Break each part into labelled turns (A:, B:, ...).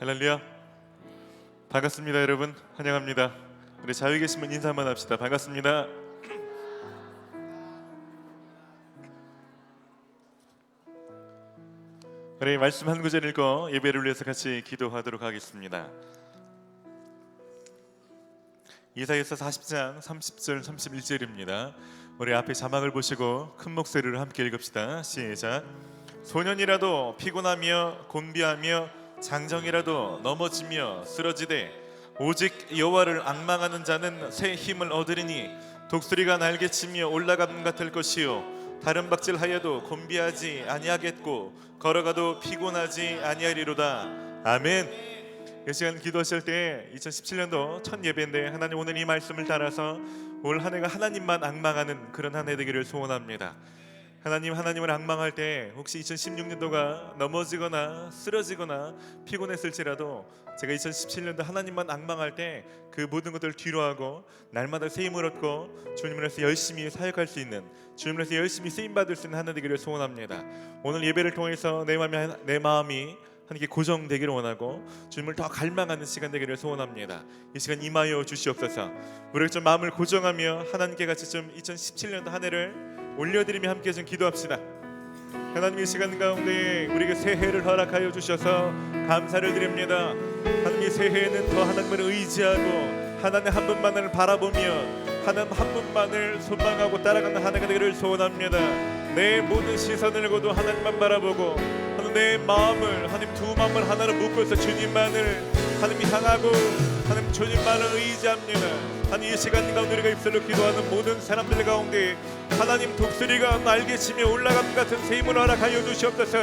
A: 할렐루야. 반갑습니다 여러분. 환영합니다. 우리 자유 계신 분 인사 한번 합시다. 반갑습니다. 우리 말씀 한 구절 읽고 예배를 위해서 같이 기도하도록 하겠습니다. 이사야서 40장 30절 31절입니다. 우리 앞에 자막을 보시고 큰 목소리로 함께 읽읍시다. 시작. 소년이라도 피곤하며 곤비하며 장정이라도 넘어지며 쓰러지되 오직 여호와를 앙망하는 자는 새 힘을 얻으리니 독수리가 날개치며 올라감 같을 것이요 다른 박질하여도 곤비하지 아니하겠고 걸어가도 피곤하지 아니하리로다. 아멘. 이 시간 기도하실 때 2017년도 첫 예배인데 하나님 오늘 이 말씀을 따라서 올 한 해가 하나님만 앙망하는 그런 한 해 되기를 소원합니다. 하나님을 앙망할 때 혹시 2016년도가 넘어지거나 쓰러지거나 피곤했을지라도 제가 2017년도 하나님만 앙망할 때 그 모든 것들을 뒤로하고 날마다 새 힘을 얻고 주님을 위해서 열심히 사역할 수 있는, 주님을 위해서 열심히 쓰임받을 수 있는 한 해 되기를 소원합니다. 오늘 예배를 통해서 내 마음이 하나님께 고정되기를 원하고 주님을 더 갈망하는 시간 되기를 소원합니다. 이 시간 임하여 주시옵소서. 우리가 좀 마음을 고정하며 하나님께 같이 좀 2017년도 한 해를 올려드리며 함께 좀 기도합시다. 하나님 이 시간 가운데 우리에게 새해를 허락하여 주셔서 감사를 드립니다. 하나님 이 새해에는 더 하나님을 의지하고 하나님 한 분만을 바라보며 하나님 한 분만을 소망하고 따라가는 한 해가 되기를 소원합니다. 내 모든 시선을 고도 하나님만 바라보고 내 마음을 하나님 두 마음을 하나로 묶어서 주님만을 하나님 향하고 하나님 주님만을 의지합니다. 하나님 이 시간 가운데 우리가 입술로 기도하는 모든 사람들 가운데 하나님 독수리가 날개치며 올라감 같은 새 힘을 허락하여 주시옵소서.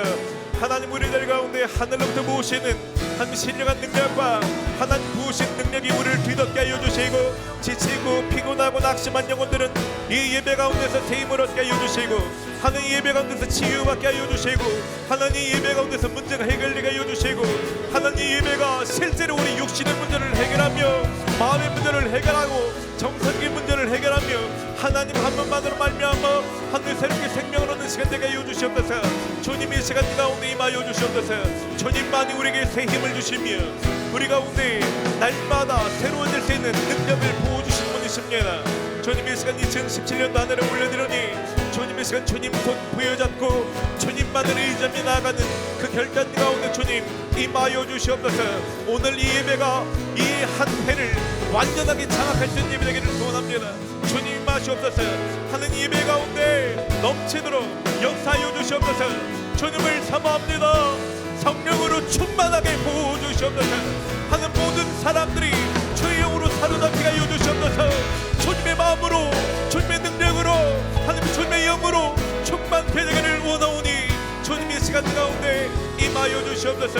A: 하나님 우리들 가운데 하늘로부터 모시는 하나님 신령한 능력과 하나님 부으신 능력이 우리를 뒤덮게 하여 주시고 지치고 피곤하고 낙심한 영혼들은 이 예배 가운데서 새 힘을 얻게 하여 주시고 하나님 예배 가운데서 치유받게 하여 주시고 하나님 예배 가운데서 문제가 해결되게 하여 주시고 하나님 예배가 실제로 우리 육신의 문제를 해결하며 마음의 문제를 해결하고 정서적인 문제를 해결하며 하나님 한 분만으로 말미암아 하늘 새롭게 생명을 얻는 시간 되게 하여 주시옵소서. 주님의 시간 가운데 임하여 주시옵소서. 주님만이 우리에게 새 힘을 주시며 우리 가운데 날마다 새로워질 수 있는 능력을 부어주시는 분이십니다. 주님의 시간 2017년도 한 해를 올려드리니 주님의 시간 주님 손 부여잡고 주님만을 의지하며 나아가는 그 결단 가운데 주님 임하여 주시옵소서. 오늘 이 예배가 이 한 해를 완전하게 장악할 수 있는 예배 되기를 소원합니다. 주님 임하시옵소서. 하는 예배 가운데 넘치도록 역사하여 주시옵소서. 주님을 사모합니다. 성령으로 충만하게 부어주시옵소서. 하는 모든 사람들이 주의 영으로 사로잡히게 하여 주시옵소서. 주님의 마음으로 주님의 능력으로 하나님 주님의 영으로 충만케 되기를 원하오니 주님의 시간 가운데 임하여 주시옵소서.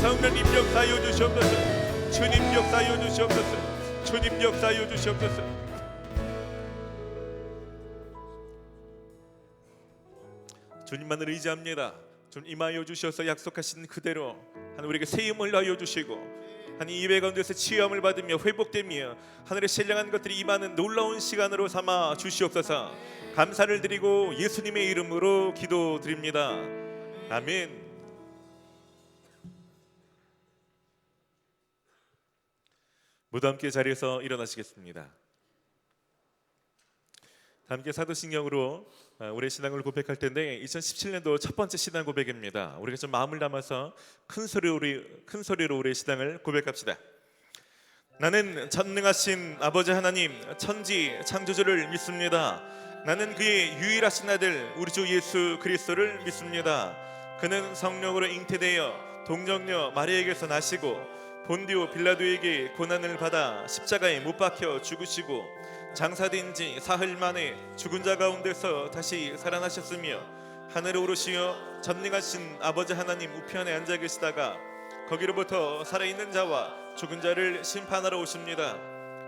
A: 성령님 역사하여 주시옵소서. 주님 역사하여 주시옵소서. 주님 역사하여 주시옵소서. 주님만을 의지합니다. 좀 임하여 주셔서 약속하신 그대로 하나님 우리에게 새 힘을 하여 주시고 하나님 예배 가운데서 치유함을 받으며 회복되며 하늘의 신령한 것들이 임하는 놀라운 시간으로 삼아 주시옵소서. 감사를 드리고 예수님의 이름으로 기도드립니다. 아멘. 모두 함께 자리에서 일어나시겠습니다. 함께 사도신경으로 우리의 신앙을 고백할 텐데 2017년도 첫 번째 신앙 고백입니다. 우리가 좀 마음을 담아서 큰 소리로 우리의 신앙을 고백합시다. 나는 전능하신 아버지 하나님 천지 창조주를 믿습니다. 나는 그의 유일하신 아들 우리 주 예수 그리스도를 믿습니다. 그는 성령으로 잉태되어 동정녀 마리아에게서 나시고 본디오 빌라도에게 고난을 받아 십자가에 못 박혀 죽으시고 장사된 지 사흘 만에 죽은 자 가운데서 다시 살아나셨으며 하늘에 오르시어 전능하신 아버지 하나님 우편에 앉아 계시다가 거기로부터 살아있는 자와 죽은 자를 심판하러 오십니다.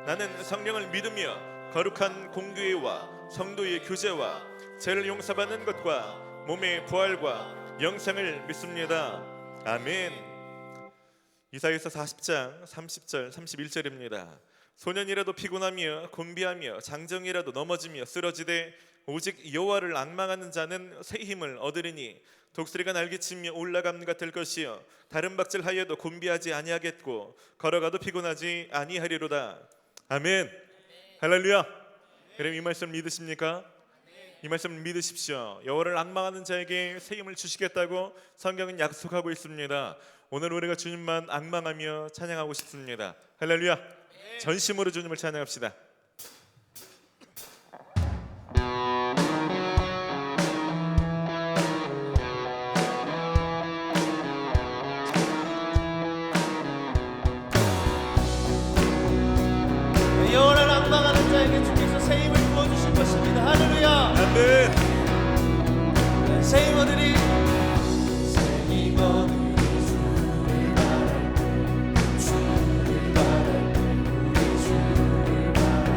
A: 나는 성령을 믿으며 거룩한 공교회와 성도의 교제와 죄를 용서받는 것과 몸의 부활과 영생을 믿습니다. 아멘. 이사야서 40장 30절 31절입니다. 소년이라도 피곤하며 곤비하며 장정이라도 넘어지며 쓰러지되 오직 여호와를 앙망하는 자는 새 힘을 얻으리니 독수리가 날개치며 올라감 같을 것이요 다른 박질하여도 곤비하지 아니하겠고 걸어가도 피곤하지 아니하리로다. 아멘. 할렐루야. 그럼 이 말씀 믿으십니까? 이 말씀 믿으십시오. 여호와를 앙망하는 자에게 새 힘을 주시겠다고 성경은 약속하고 있습니다. 오늘 우리가 주님만 앙망하며 찬양하고 싶습니다. 할렐루야. 전심으로 주님을 찬양합시다.
B: 여호와를 앙망하는 자에게 주께서 새 힘을 부어주실 것입니다. 할렐루야.
A: 아멘.
B: 새 힘 얻으리. 주를 바랄 우리 주를 바랄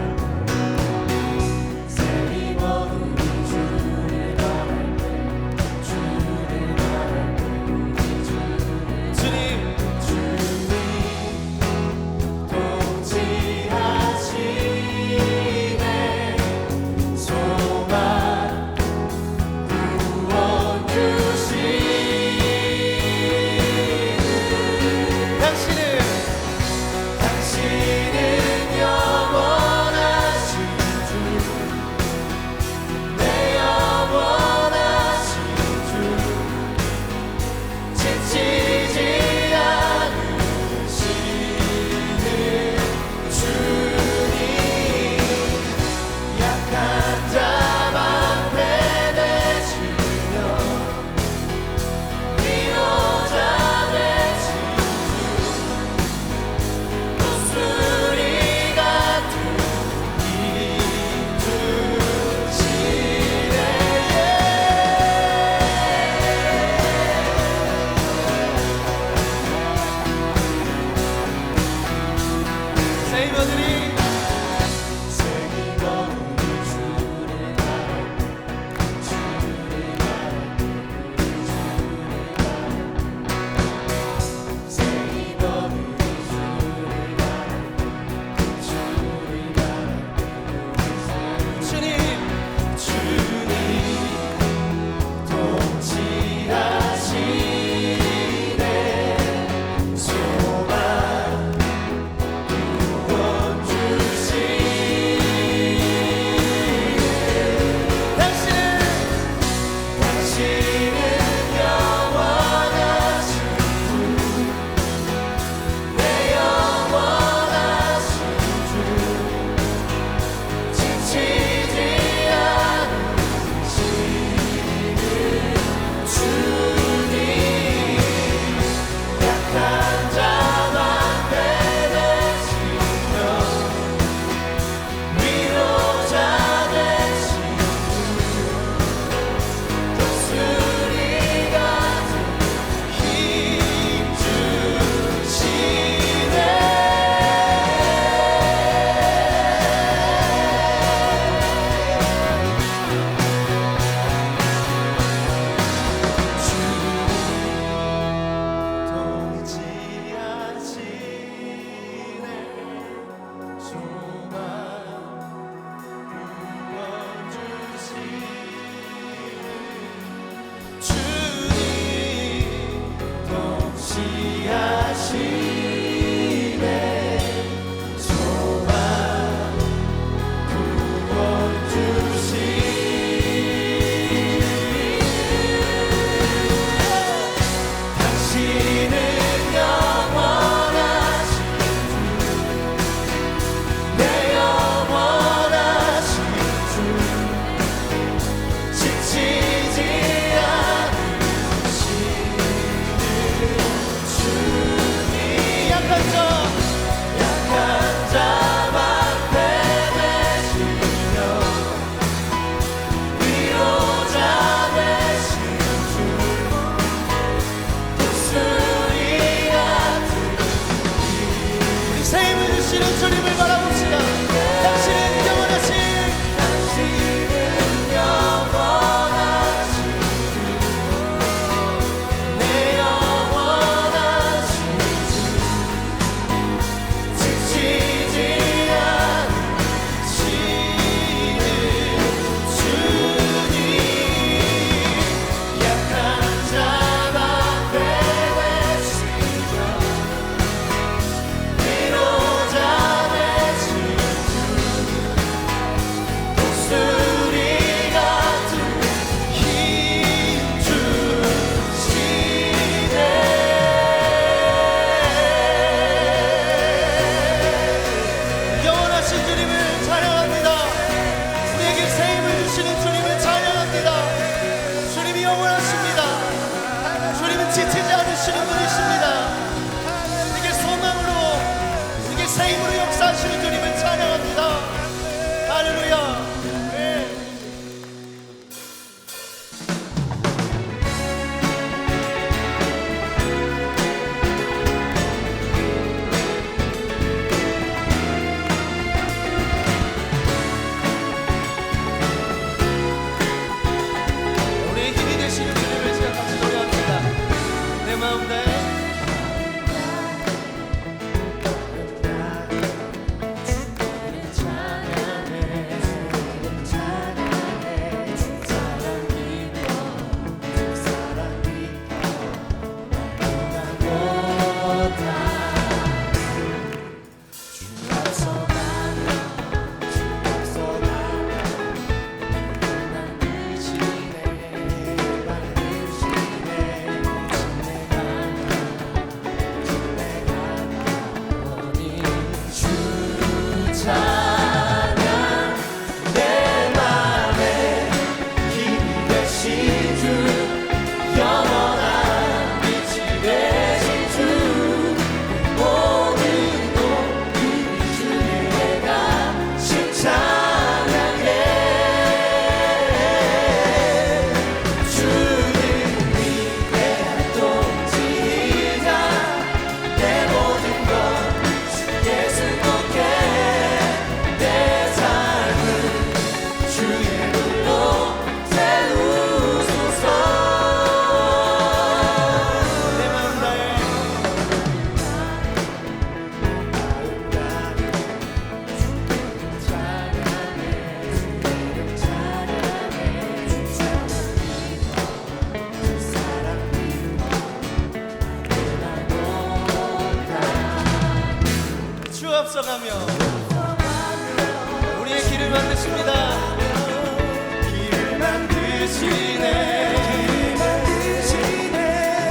B: 드시네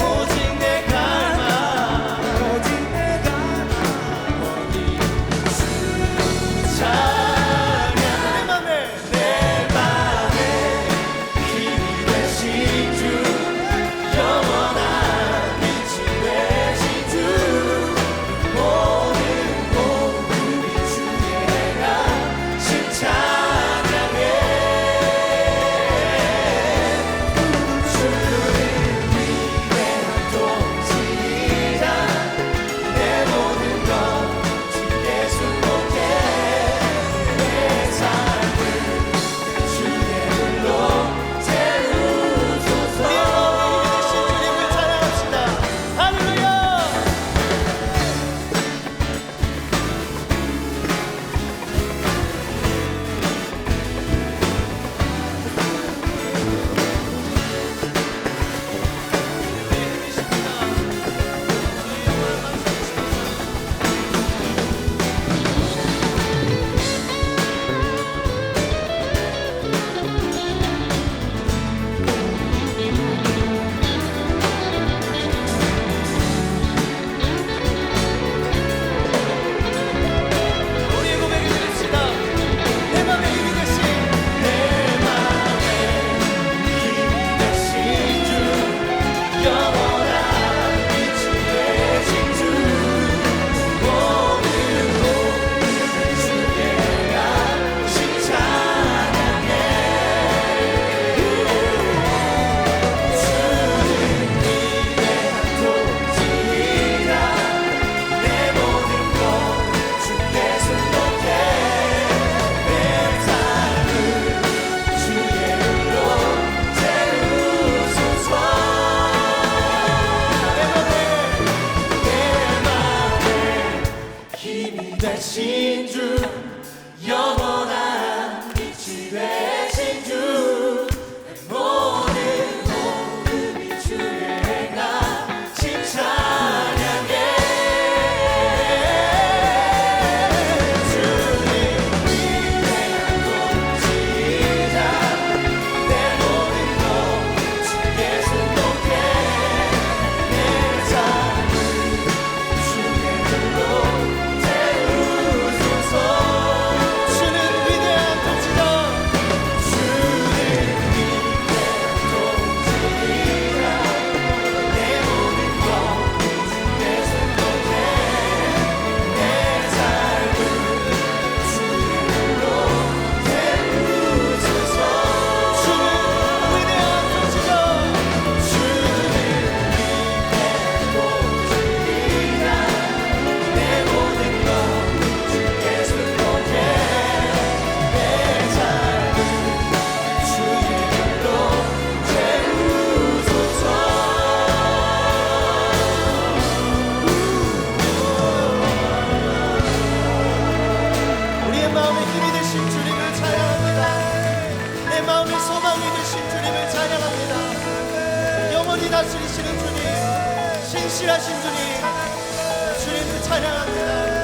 B: 오직 내 갈망 어디 찬양 내 맘에 힘이 되신 주 영원한 빛이 되신 주 모든 복음이 주의 행하신 찬양해 주는 위대한 통치자 내 모든 것 주께 순복해 내 삶을 주의 불로 채우소서 우리의 마음에 힘이 되신 주님을 찬양합시다 할렐루야 우리의 고백을 드립시다 내 맘에 힘이 되신 내 맘에 힘이 되신 주 영원한 빛이 되신 주 모든 복음을 주께 행하신 찬양해 주는 위대한 통치자 내 모든 것 주께 순복해 내 삶을 주의 불로 채우소서 내 맘에 힘이 되신 주 영원한 빛이 되신 주 모든 복음이 주의 행하신 찬양해 주님 위대한 통치자 내 모든 것 주께 순복해 내 삶을 주의 불로 채우소서 주는 위대한 통치자 주는 위대한 통치자 내 모든 것 주께 순복해 내 삶을 주의 불로 채우소서 주는 위대한 통치자 주는 위대한 통치자 내 모든 것 주께 순복해 내 삶을 주의 불로 채우소서 우리의 마음에 힘이 되신 주님을 찬양합니다 내 마음의 소망이 되신 주님을 찬양합니다 영원히 다스리시는 주님 신실하신 주님 주님을 찬양합니다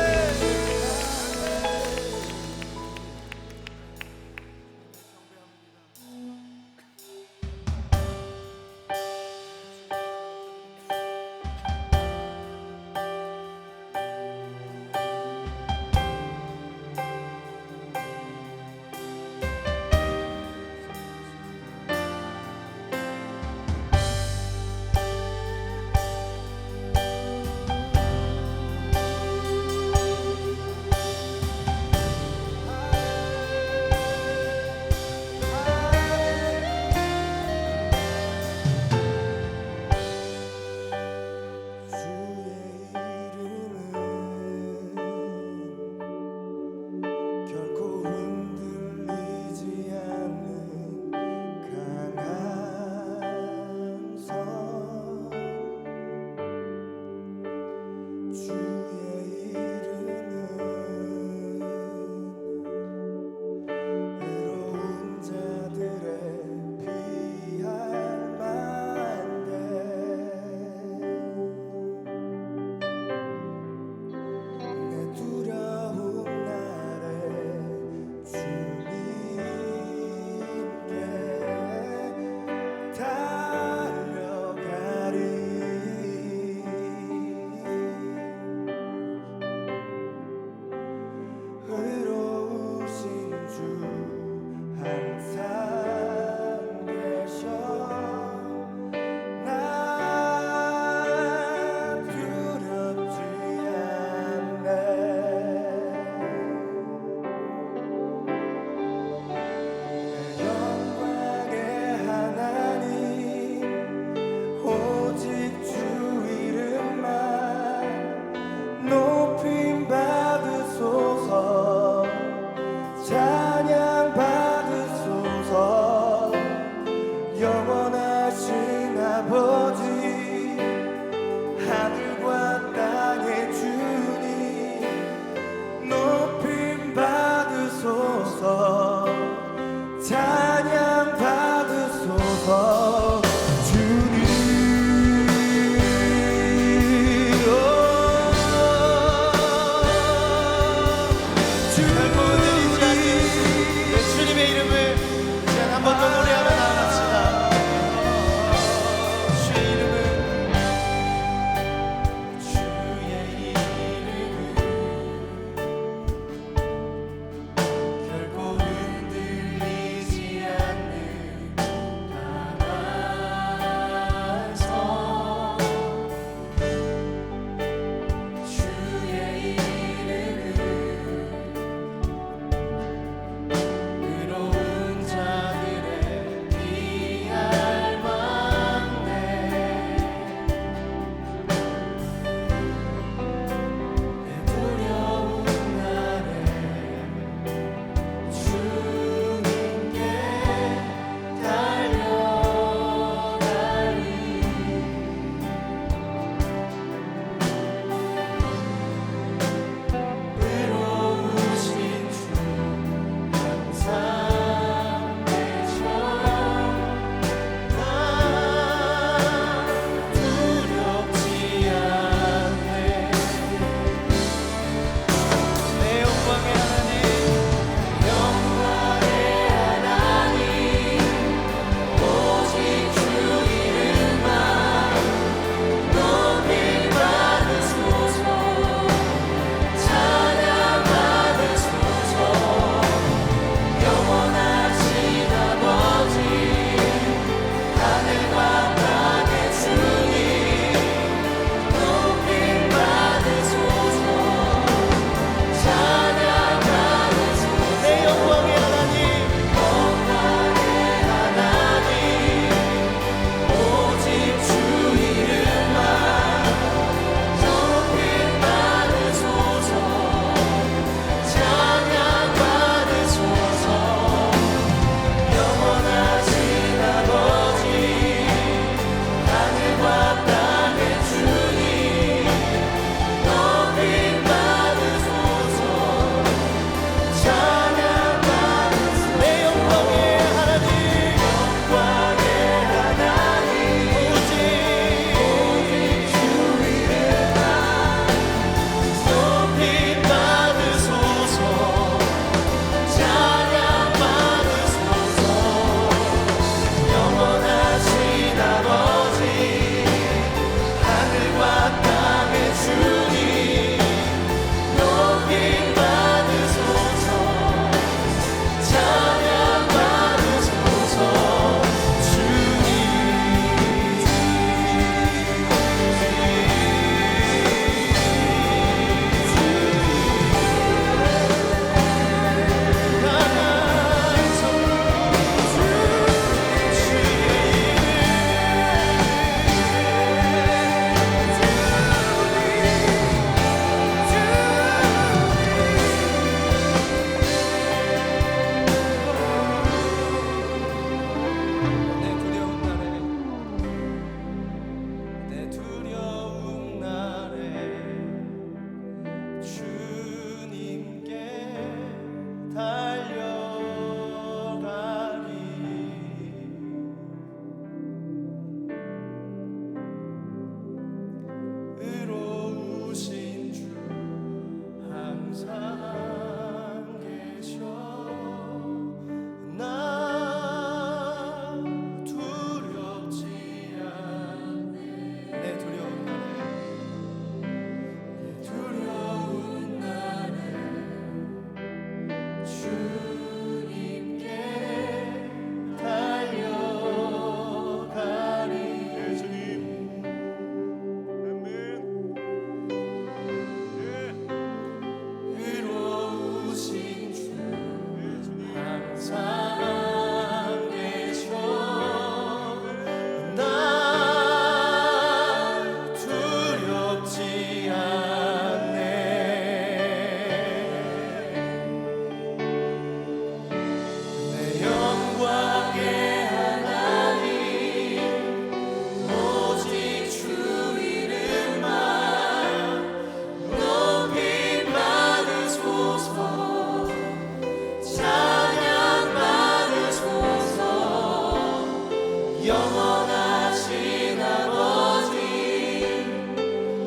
B: 영원하신 아버지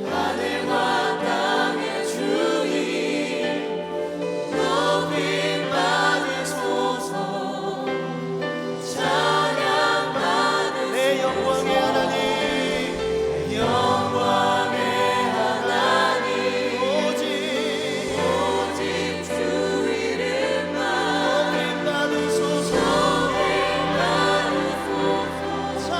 B: 하늘과 땅의 주님 높임 받으소서 찬양 받으소서 내 영광의 하나님 영광의 하나님 오직 주 이름만 높임 받으소서 찬양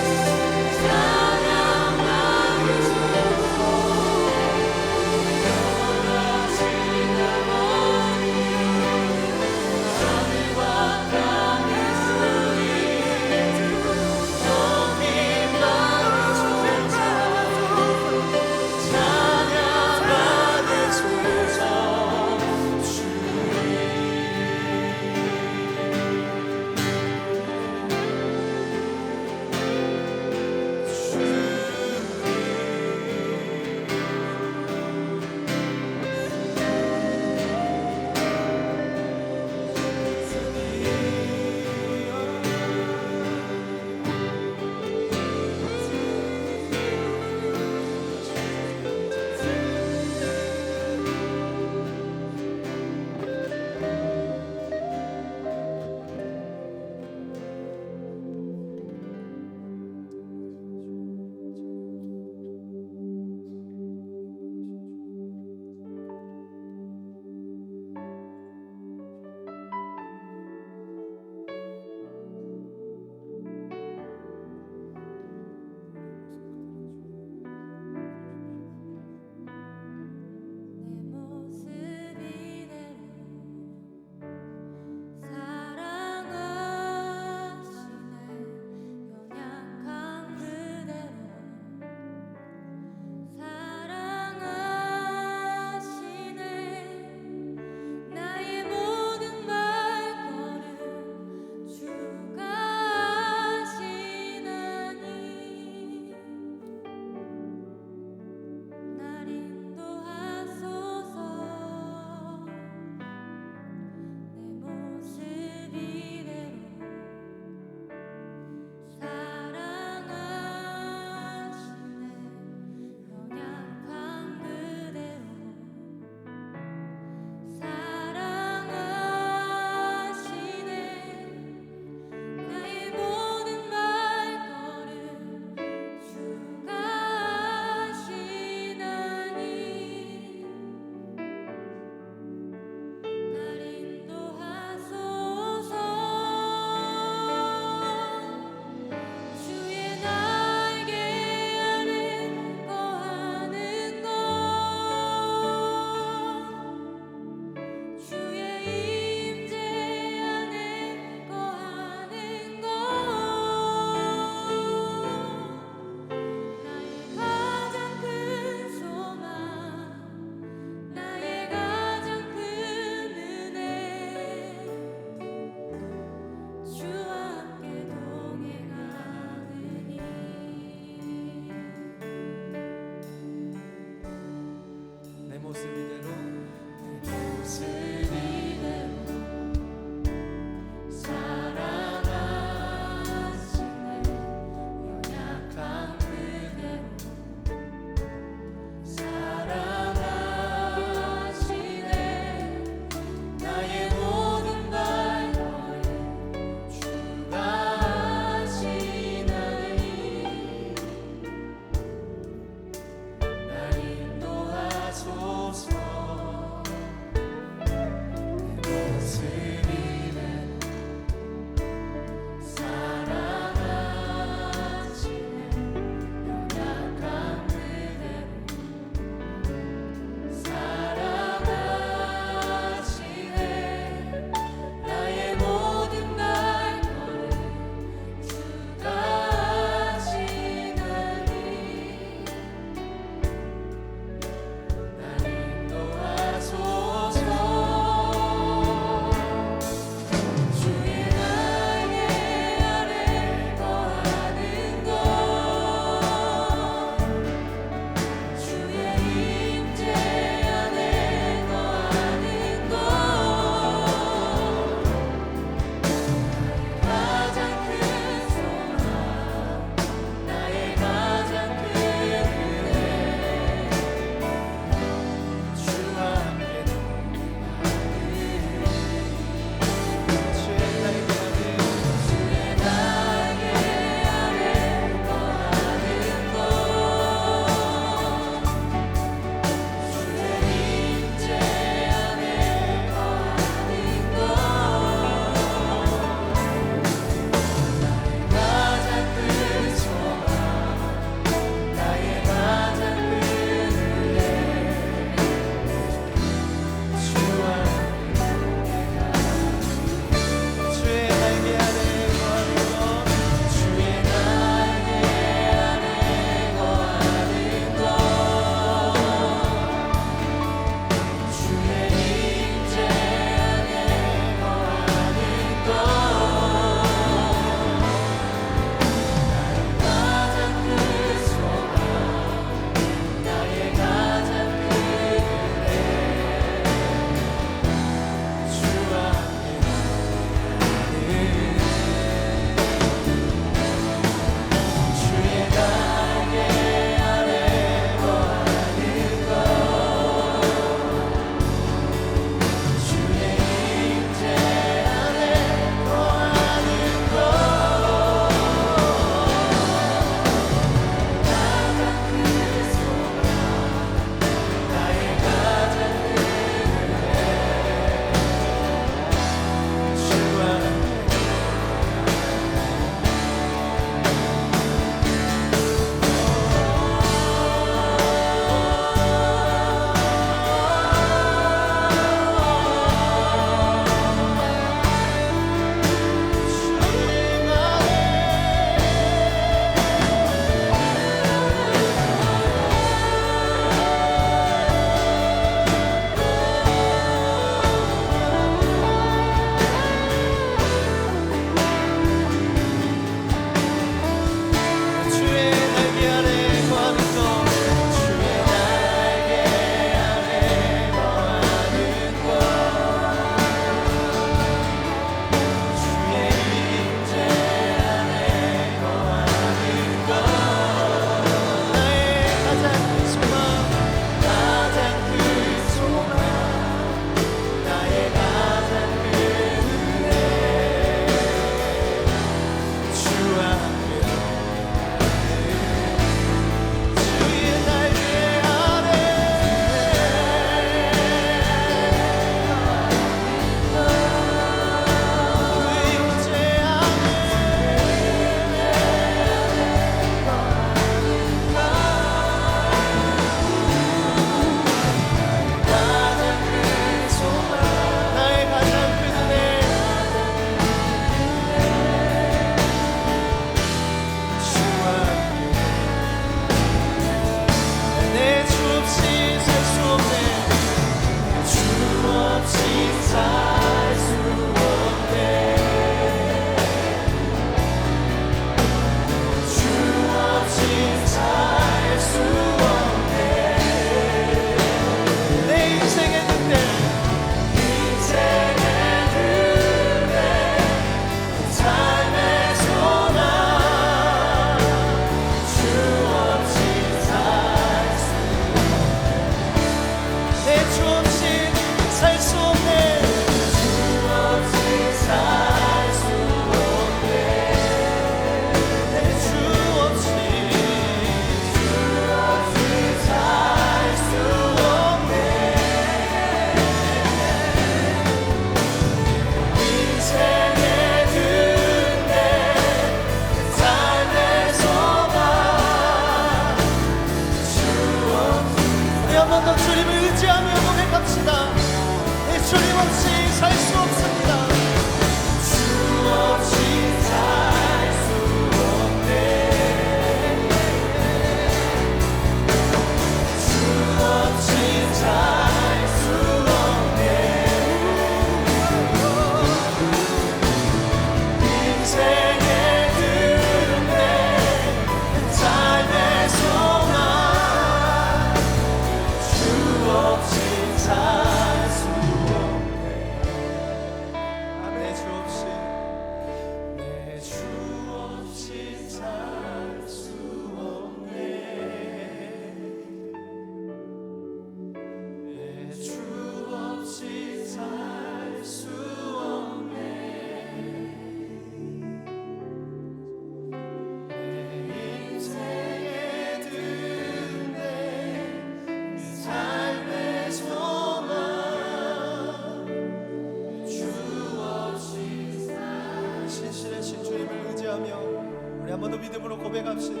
B: 한번더 믿음으로 고백합시다.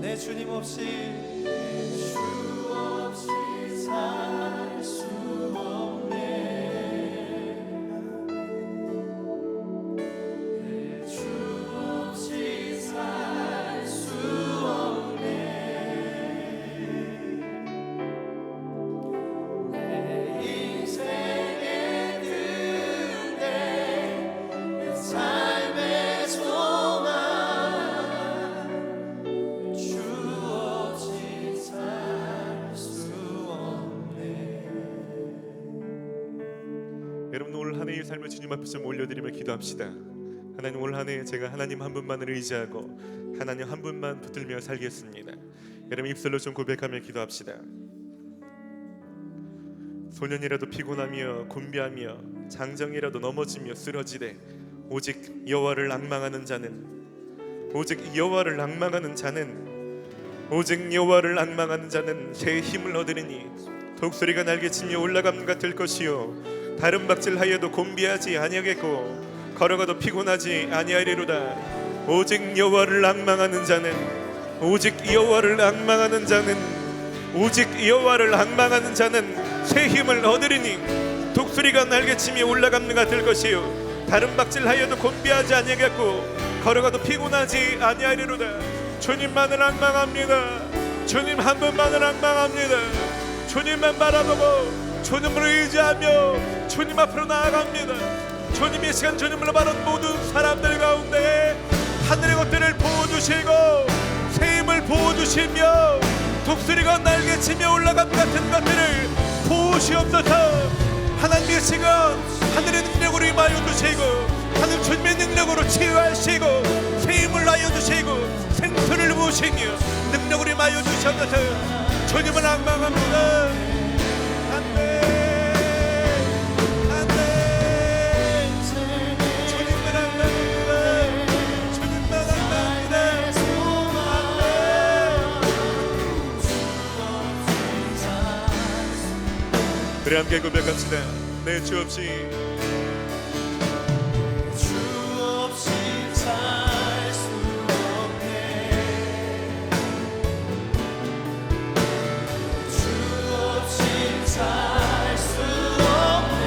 B: 내 주님 없이 살 수 없네. 내 주 없이 살 수 없네. 내 인생의 그대 내 삶의 소망 주 없이 살 수 없네.
A: 여러분 올 한 해의 삶을 주님 앞에 좀 올려드리며 기도합시다. 하나님, 올 한 해 제가 하나님 한 분만을 의지하고 하나님 한 분만 붙들며 살겠습니다. 여러분 입술로 좀 고백하며 기도합시다. 소년이라도 피곤하며 곤비하며 장정이라도 넘어지며 쓰러지되 오직 여호와를 앙망하는 자는 오직 여호와를 앙망하는 자는 오직 여호와를 앙망하는 자는 새 힘을 얻으리니 독수리가 날개치며 올라감 같을 것이요 다른 박질하여도 곤비하지 아니하겠고 걸어가도 피곤하지 아니하리로다. 오직 여호와를 앙망하는 자는 오직 여호와를 앙망하는 자는 오직 여호와를 앙망하는 자는 새 힘을 얻으리니 독수리가 날개치며 올라감 같을 것이요 다른 박질하여도 곤비하지 아니하겠고 걸어가도 피곤하지 아니하리로다. 주님만을 앙망합니다. 주님 한 분만을 앙망합니다. 주님만 바라보고 주님을 의지하며 주님 앞으로 나아갑니다. 주님 이 시간 주님을 바라는 모든 사람들 가운데 하늘의 것들을 부어주시고 새 힘을 부어주시며 독수리가 날개치며 올라감 같은 것들을 부으시옵소서. 하나님 이 시간 하늘의 능력으로 임하여 주시고 하늘 주님의 능력으로 치유하시고 새 힘을 하여 주시고 생수를 부으시며 능력으로 임하여 주시옵소서. 주님을 앙망합니다. 안돼 안돼 주님만 앙망합니다. 주님만 앙망합니다. 그래 함께 고백합시다. 내 주 없이
B: 주 없이 살 수 없네. 주 없이 살 수 없네.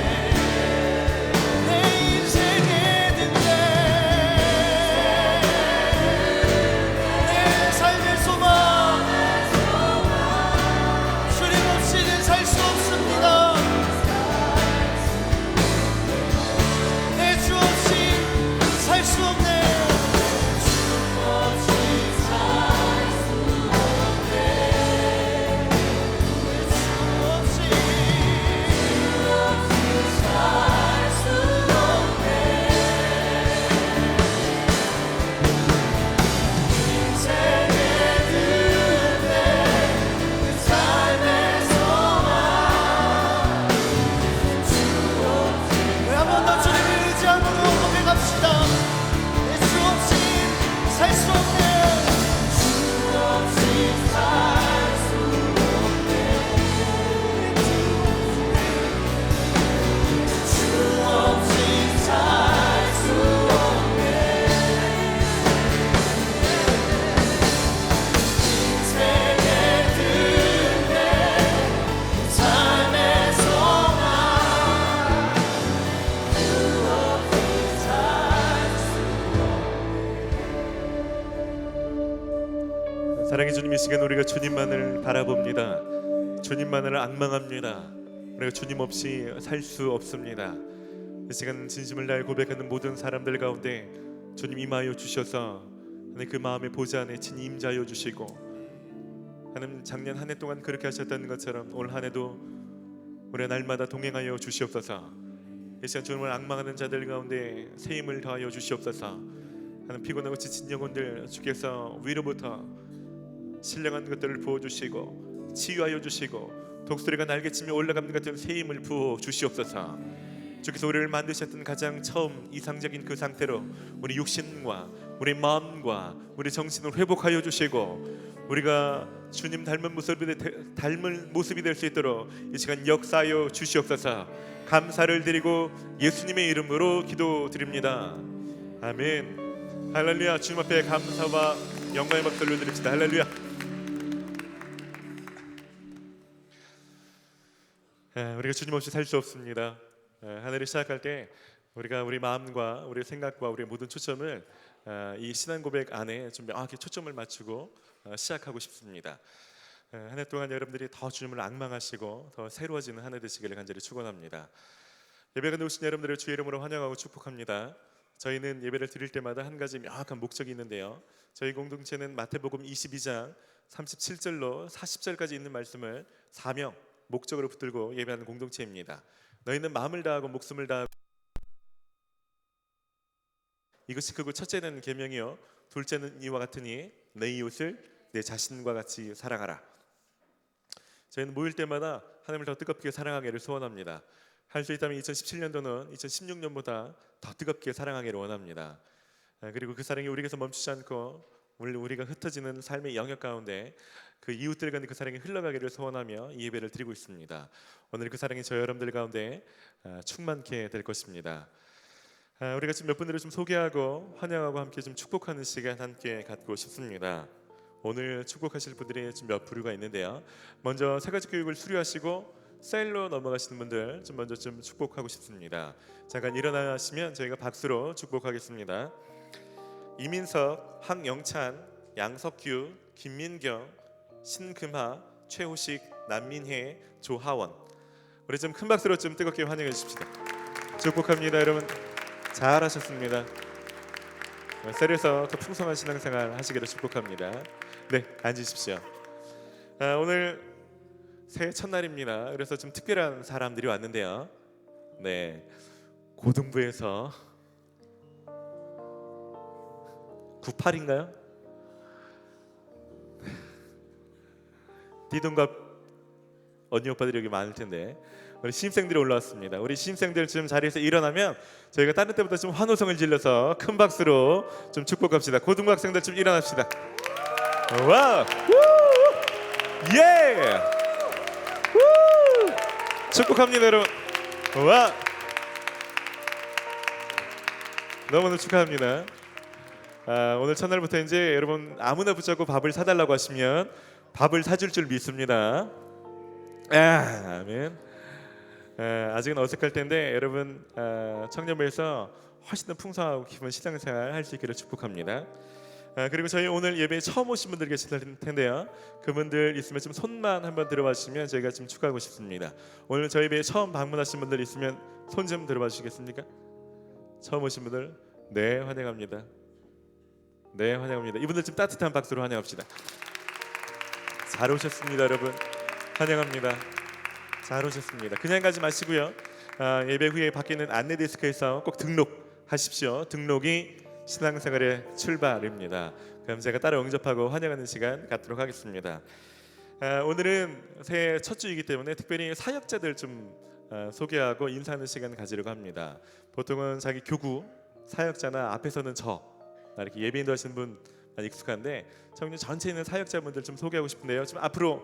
B: 내 인생의 등대 내 삶의 소망 주님 없이는 살 수 없습니다. 내 주 없이 살 수 없네. 주 없이 살 수 없네. 내 주 없이 살 수 없네. 인생의 끝에 내 삶의 소망 주 없이. 한 번 더 주님을 의지함으로 고백합시다. 내 주 없이 살 수 없네. 주 없이 살 수 없네. 주 없이 살 수 없네. 인생의 끝에 삶의 소망
A: 사랑의 주님, 이 시간 우리가 주님만을 바라봅니다. 주님만을 앙망합니다. 우리가 주님 없이 살 수 없습니다. 이 시간 진심을 다해 고백하는 모든 사람들 가운데 주님 임하여 주셔서 하나님 그 마음의 보좌 안에 친히 임자하여 주시고 하나님 작년 한 해 동안 그렇게 하셨다는 것처럼 올 한 해도 우리가 날마다 동행하여 주시옵소서. 이 시간 주님을 앙망하는 자들 가운데 새 힘을 더하여 주시옵소서. 하나님 피곤하고 지친 영혼들 주께서 위로부터 신령한 것들을 부어주시고 치유하여 주시고 독수리가 날개치며 올라가는 같은 새 힘을 부어 주시옵소서. 주께서 우리를 만드셨던 가장 처음 이상적인 그 상태로 우리 육신과 우리 마음과 우리 정신을 회복하여 주시고 우리가 주님 닮은 모습이 될 수 있도록 이 시간 역사하여 주시옵소서. 감사를 드리고 예수님의 이름으로 기도드립니다. 아멘. 할렐루야. 주님 앞에 감사와 영광의 박수 올려드립시다. 할렐루야. 우리가 주님 없이 살 수 없습니다. 한 해를 시작할 때 우리가 우리 마음과 우리 생각과 우리의 모든 초점을 이 신앙 고백 안에 좀 명확히 초점을 맞추고 시작하고 싶습니다. 한 해 동안 여러분들이 더 주님을 앙망하시고 더 새로워지는 한 해 되시기를 간절히 축원합니다. 예배가 오신 여러분들을 주의 이름으로 환영하고 축복합니다. 저희는 예배를 드릴 때마다 한 가지 명확한 목적이 있는데요. 저희 공동체는 마태복음 22장 37절로 40절까지 있는 말씀을 사명, 목적으로 붙들고 예배하는 공동체입니다. 너희는 마음을 다하고 목숨을 다하고 이것이 크고 첫째는 계명이요 둘째는 이와 같으니 내 이웃을 내 자신과 같이 사랑하라. 저희는 모일 때마다 하나님을 더 뜨겁게 사랑하기를 소원합니다. 할 수 있다면 2017년도는 2016년보다 더 뜨겁게 사랑하기를 원합니다. 그리고 그 사랑이 우리에게서 멈추지 않고 우리가 흩어지는 삶의 영역 가운데 그 이웃들 간의 그 사랑이 흘러가기를 소원하며 이 예배를 드리고 있습니다. 오늘 그 사랑이 저 여러분들 가운데 충만케 될 것입니다. 우리가 지금 몇 분들을 좀 소개하고 환영하고 함께 좀 축복하는 시간 함께 갖고 싶습니다. 오늘 축복하실 분들이 좀 몇 부류가 있는데요. 먼저 새가지 교육을 수료하시고 사일로 넘어가시는 분들 좀 먼저 좀 축복하고 싶습니다. 잠깐 일어나시면 저희가 박수로 축복하겠습니다. 이민석, 황영찬, 양석규, 김민경, 신금하, 최호식, 남민혜, 조하원. 우리 좀 큰 박수로 좀 뜨겁게 환영해 주십시다. 축복합니다. 여러분 잘하셨습니다. 셀에서 더 풍성한 신앙생활 하시기를 축복합니다. 네, 앉으십시오. 오늘 새해 첫날입니다. 그래서 좀 특별한 사람들이 왔는데요. 네, 고등부에서 98인가요? 띠동갑 언니 오빠들이 여기 많을 텐데 우리 신입생들이 올라왔습니다. 우리 신입생들 지금 자리에서 일어나면 저희가 다른 때보다 좀 환호성을 질러서 큰 박수로 좀 축복합시다. 고등부 학생들 좀 일어납시다. 와, 예. 축복합니다 여러분. 와, 너무너무 축하합니다. 오늘 첫날부터 이제 여러분 아무나 붙잡고 밥을 사달라고 하시면 밥을 사줄 줄 믿습니다. 아멘. 아직은 어색할 텐데 여러분 청년부에서 훨씬 더 풍성하고 깊은 신앙생활 할 수 있기를 축복합니다. 그리고 저희 오늘 예배에 처음 오신 분들 계실 텐데요. 그분들 있으면 좀 손만 한번 들어봐 주시면 저희가 좀 축하하고 싶습니다. 오늘 저희 예배에 처음 방문하신 분들 있으면 손 좀 들어봐 주시겠습니까? 처음 오신 분들 네 환영합니다. 네 환영합니다. 이분들 좀 따뜻한 박수로 환영합시다. 잘 오셨습니다 여러분. 환영합니다. 잘 오셨습니다. 그냥 가지 마시고요. 예배 후에 밖에 있는 안내 데스크에서 꼭 등록하십시오. 등록이 신앙생활의 출발입니다. 그럼 제가 따로 응접하고 환영하는 시간 갖도록 하겠습니다. 오늘은 새해 첫 주이기 때문에 특별히 사역자들 좀 소개하고 인사하는 시간 가지려고 합니다. 보통은 자기 교구 사역자나 앞에서는 저 이렇게 예배 인도하시는 분 익숙한데 청년 전체에 있는 사역자분들 좀 소개하고 싶은데요. 좀 앞으로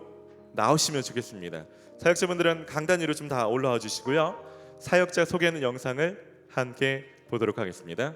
A: 나오시면 좋겠습니다. 사역자분들은 강단 위로 좀 다 올라와 주시고요. 사역자 소개하는 영상을 함께 보도록 하겠습니다.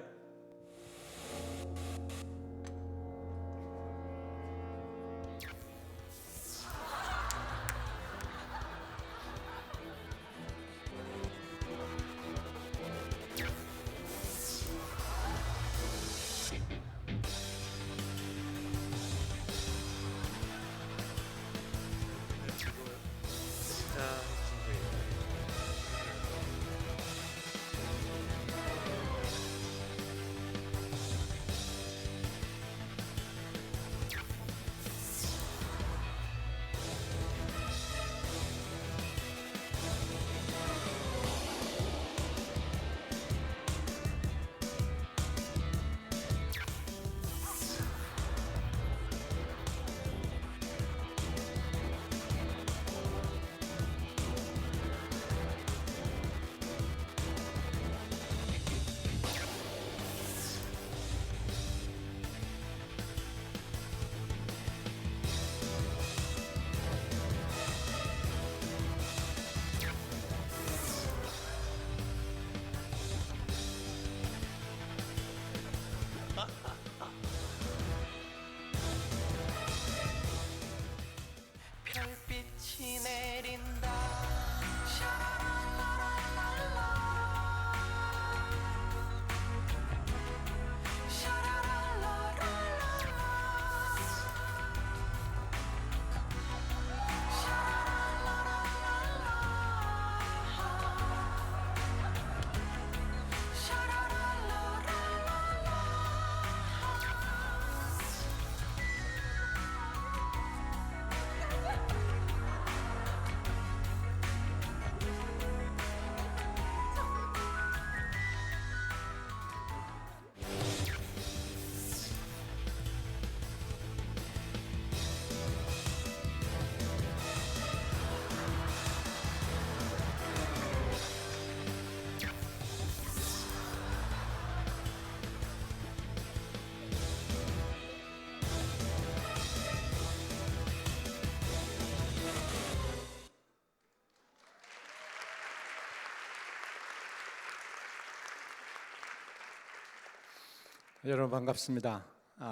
C: 여러분 반갑습니다.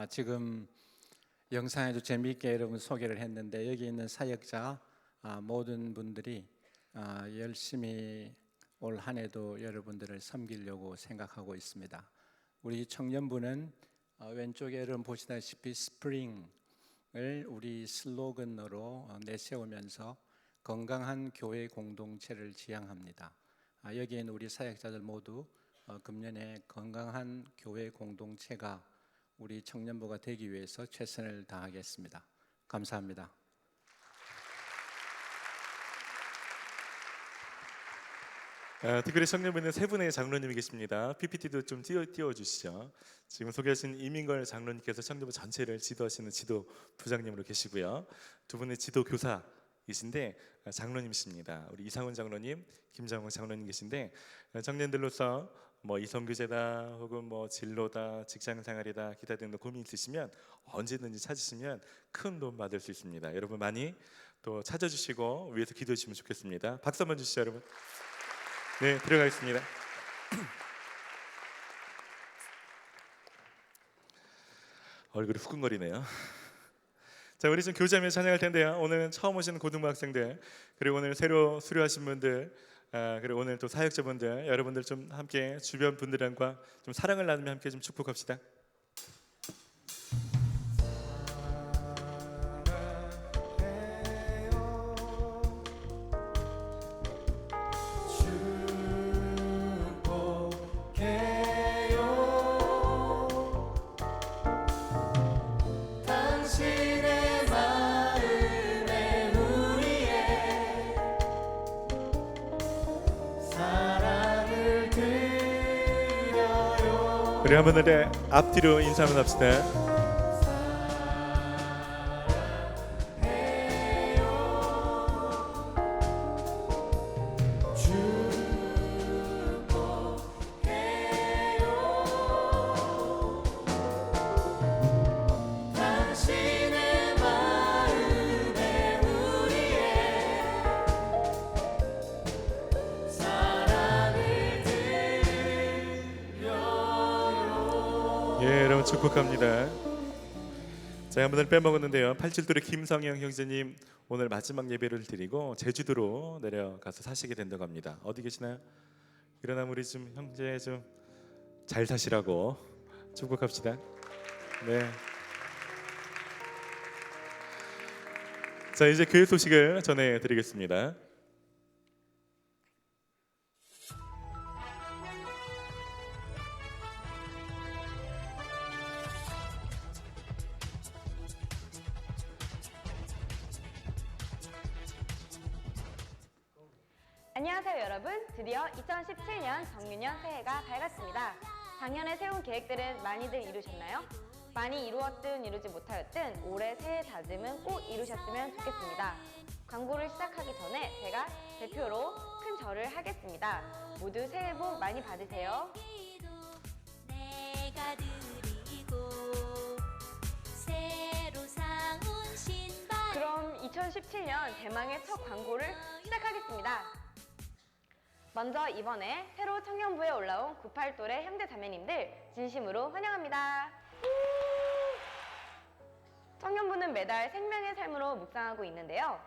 C: 지금 영상에도 재미있게 여러분 소개를 했는데 여기 있는 사역자 모든 분들이 열심히 올 한 해도 여러분들을 섬기려고 생각하고 있습니다. 우리 청년부는 왼쪽에 여러분 보시다시피 스프링을 우리 슬로건으로 내세우면서 건강한 교회 공동체를 지향합니다. 여기에 있는 우리 사역자들 모두 금년에 건강한 교회 공동체가 우리 청년부가 되기 위해서 최선을 다하겠습니다. 감사합니다.
A: 특별히 청년부는 세 분의 장로님이 계십니다. PPT도 좀 띄워주시죠. 지금 소개하신 이민걸 장로님께서 청년부 전체를 지도하시는 지도 부장님으로 계시고요. 두 분의 지도 교사이신데 장로님이십니다. 우리 이상훈 장로님, 김장훈 장로님 계신데 청년들로서 뭐 이성교제다 혹은 뭐 진로다 직장생활이다 기타 등등 고민 있으시면 언제든지 찾으시면 큰 도움 받을 수 있습니다. 여러분 많이 또 찾아주시고 위해서 기도해 주시면 좋겠습니다. 박수 한번 주시죠 여러분. 네, 들어가겠습니다. 얼굴이 후끈거리네요. 자, 우리 지금 교제하면서 찬양할 텐데요. 오늘은 처음 오시는 고등부 학생들, 그리고 오늘 새로 수료하신 분들, 그리고 오늘 또 사역자분들, 여러분들 좀 함께 주변 분들과 좀 사랑을 나누며 함께 좀 축복합시다. 우리 한번 앞뒤로 인사 한번 합시다. 예, 여러분 축복합니다. 자, 한 분을 빼먹었는데요. 87도의 김성영 형제님 오늘 마지막 예배를 드리고 제주도로 내려가서 사시게 된다고 합니다. 어디 계시나요? 일어나면 우리 좀 형제 좀 잘 사시라고 축복합시다. 네. 자, 이제 교회 소식을 전해드리겠습니다.
D: 안녕하세요 여러분. 드디어 2017년 정유년 새해가 밝았습니다. 작년에 세운 계획들은 많이들 이루셨나요? 많이 이루었든 이루지 못하였든 올해 새해 다짐은 꼭 이루셨으면 좋겠습니다. 광고를 시작하기 전에 제가 대표로 큰 절을 하겠습니다. 모두 새해 복 많이 받으세요.
E: 내가 드리고 새로 사온 신발.
D: 그럼 2017년 대망의 첫 광고를 시작하겠습니다. 먼저 이번에 새로 청년부에 올라온 98돌의 형제 자매님들 진심으로 환영합니다. 청년부는 매달 생명의 삶으로 묵상하고 있는데요.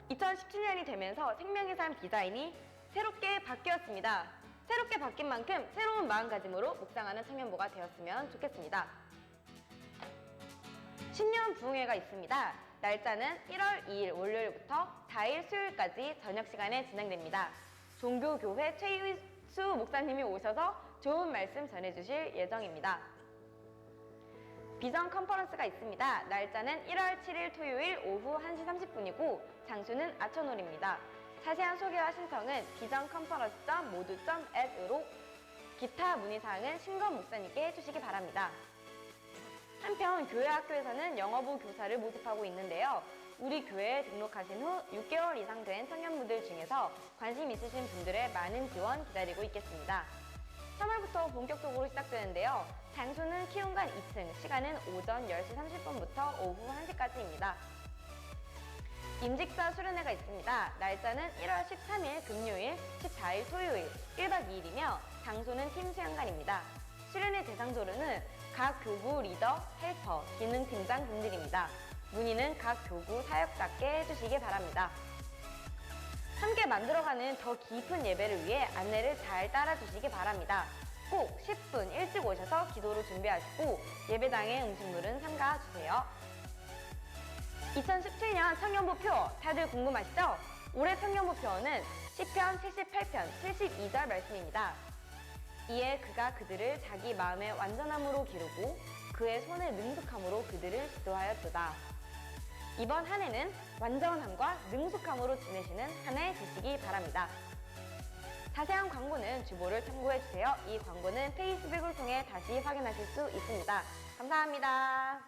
D: 2017년이 되면서 생명의 삶 디자인이 새롭게 바뀌었습니다. 새롭게 바뀐 만큼 새로운 마음가짐으로 묵상하는 청년부가 되었으면 좋겠습니다. 신년 부흥회가 있습니다. 날짜는 1월 2일 월요일부터 4일 수요일까지 저녁 시간에 진행됩니다. 종교교회 최유수 목사님이 오셔서 좋은 말씀 전해주실 예정입니다. 비전 컨퍼런스가 있습니다. 날짜는 1월 7일 토요일 오후 1시 30분이고 장소는 아천홀입니다. 자세한 소개와 신청은 비전컨퍼런스.modu.at으로 기타 문의사항은 신건 목사님께 해주시기 바랍니다. 한편 교회 학교에서는 영어부 교사를 모집하고 있는데요. 우리 교회에 등록하신 후 6개월 이상 된 청년부들 중에서 관심 있으신 분들의 많은 지원 기다리고 있겠습니다. 3월부터 본격적으로 시작되는데요. 장소는 키움관 2층, 시간은 오전 10시 30분부터 오후 1시까지입니다. 임직사 수련회가 있습니다. 날짜는 1월 13일 금요일, 14일 토요일, 1박 2일이며 장소는 팀 수양관입니다. 수련회 대상조로는 각 교구 리더, 헬퍼, 기능팀장 분들입니다. 문의는 각 교구 사역자께 해주시기 바랍니다. 함께 만들어가는 더 깊은 예배를 위해 안내를 잘 따라주시기 바랍니다. 꼭 10분 일찍 오셔서 기도로 준비하시고 예배당의 음식물은 삼가주세요. 2017년 청년부표 다들 궁금하시죠? 올해 청년부표는 시편 78편 72절 말씀입니다. 이에 그가 그들을 자기 마음의 완전함으로 기르고 그의 손의 능숙함으로 그들을 지도하였도다. 이번 한 해는 완전함과 능숙함으로 지내시는 한 해 되시기 바랍니다. 자세한 광고는 주보를 참고해주세요. 이 광고는 페이스북을 통해 다시 확인하실 수 있습니다. 감사합니다.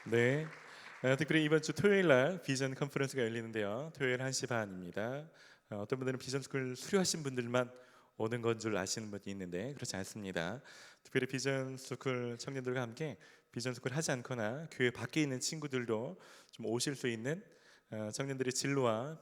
A: 네, 특별히 이번 주 토요일 날 비전 컨퍼런스가 열리는데요. 토요일 1시 반입니다. 어떤 분들은 비전 스쿨 수료하신 분들만 오는 건 줄 아시는 분이 있는데 그렇지 않습니다. 특별히 비전 스쿨 청년들과 함께 비전 스쿨 하지 않거나 교회 밖에 있는 친구들도 좀 오실 수 있는 청년들의 진로와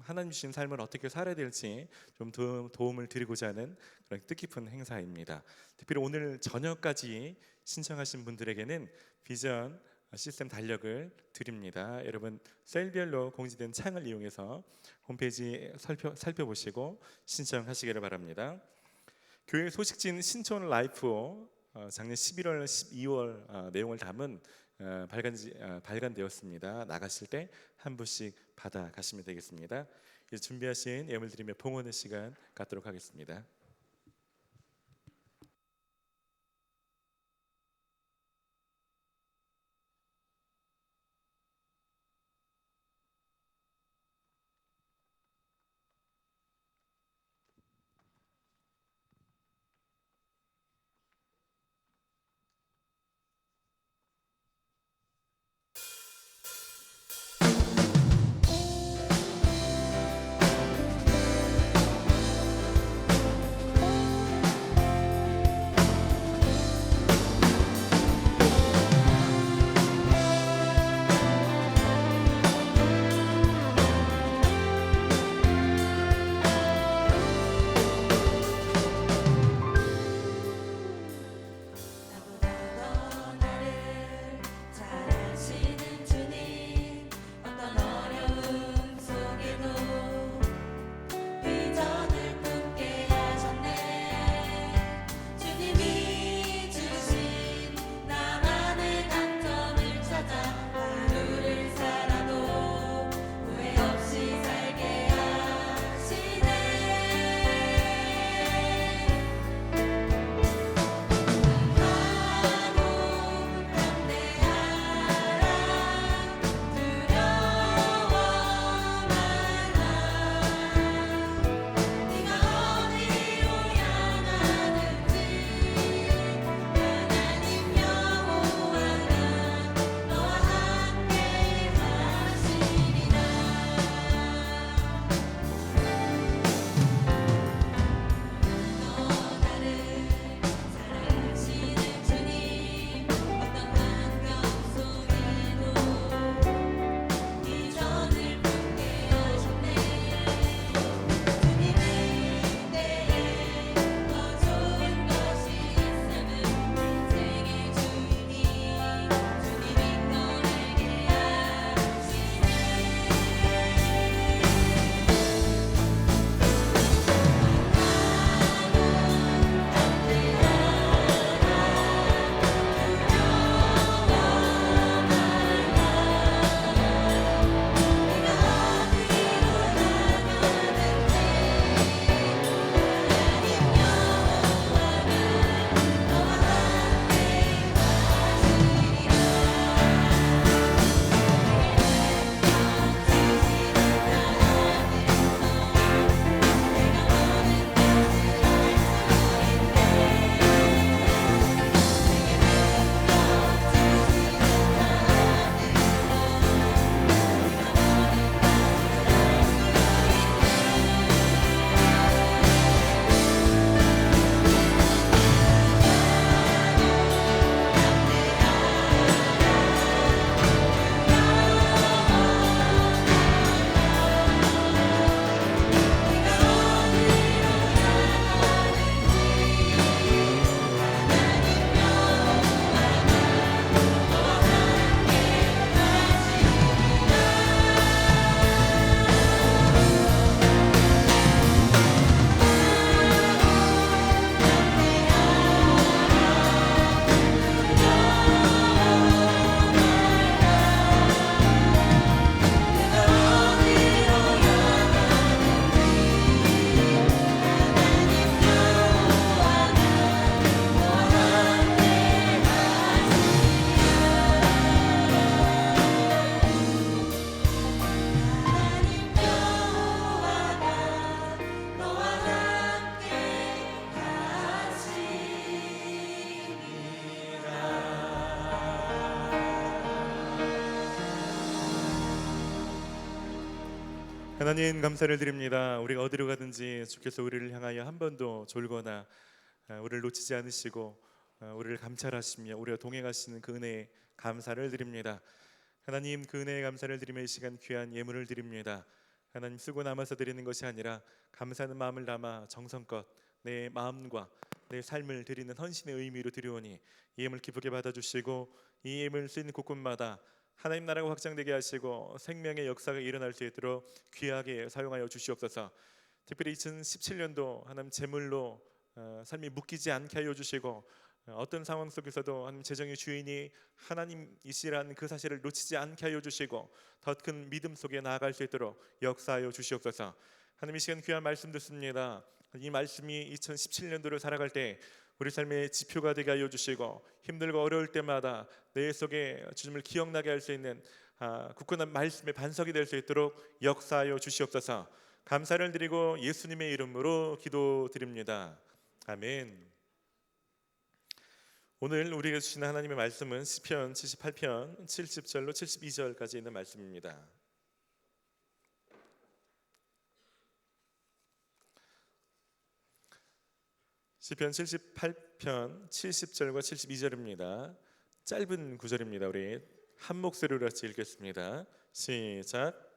A: 하나님 주신 삶을 어떻게 살아야 될지 좀 도움을 드리고자 하는 그런 뜻깊은 행사입니다. 특별히 오늘 저녁까지 신청하신 분들에게는 비전 시스템 달력을 드립니다. 여러분 셀별로 공지된 창을 이용해서 홈페이지 살펴보시고 신청하시기를 바랍니다. 교회 소식지인 신촌 라이프 작년 11월, 12월 내용을 담은 발간되었습니다. 나가실 때 한 부씩 받아 가시면 되겠습니다. 이제 준비하신 예물 드리며 봉헌의 시간 갖도록 하겠습니다. 하나님 감사를 드립니다. 우리가 어디로 가든지 주께서 우리를 향하여 한 번도 졸거나 우리를 놓치지 않으시고 우리를 감찰하시며 우리와 동행하시는 그 은혜에 감사를 드립니다. 하나님, 그 은혜에 감사를 드리며 이 시간 귀한 예물을 드립니다. 하나님, 쓰고 남아서 드리는 것이 아니라 감사하는 마음을 담아 정성껏 내 마음과 내 삶을 드리는 헌신의 의미로 드려오니 이 예물 기쁘게 받아주시고 이 예물 쓰이는 곳곳마다 하나님 나라가 확장되게 하시고 생명의 역사가 일어날 수 있도록 귀하게 사용하여 주시옵소서. 특별히 2017년도 하나님 제물로 삶이 묶이지 않게 하여 주시고 어떤 상황 속에서도 하나님 재정의 주인이 하나님이시라는 그 사실을 놓치지 않게 하여 주시고 더 큰 믿음 속에 나아갈 수 있도록 역사하여 주시옵소서. 하나님, 이 시간 귀한 말씀 듣습니다. 이 말씀이 2017년도를 살아갈 때 우리 삶의 지표가 되게 하여 주시고 힘들고 어려울 때마다 내 속에 주님을 기억나게 할 수 있는 굳건한 말씀의 반석이 될 수 있도록 역사하여 주시옵소서. 감사를 드리고 예수님의 이름으로 기도드립니다. 아멘. 오늘 우리에게 주신 하나님의 말씀은 시편 78편 70절로 72절까지 있는 말씀입니다. 시편 78편 70절과 72절입니다. 짧은 구절입니다. 우리 한 목소리로 같이 읽겠습니다. 시작.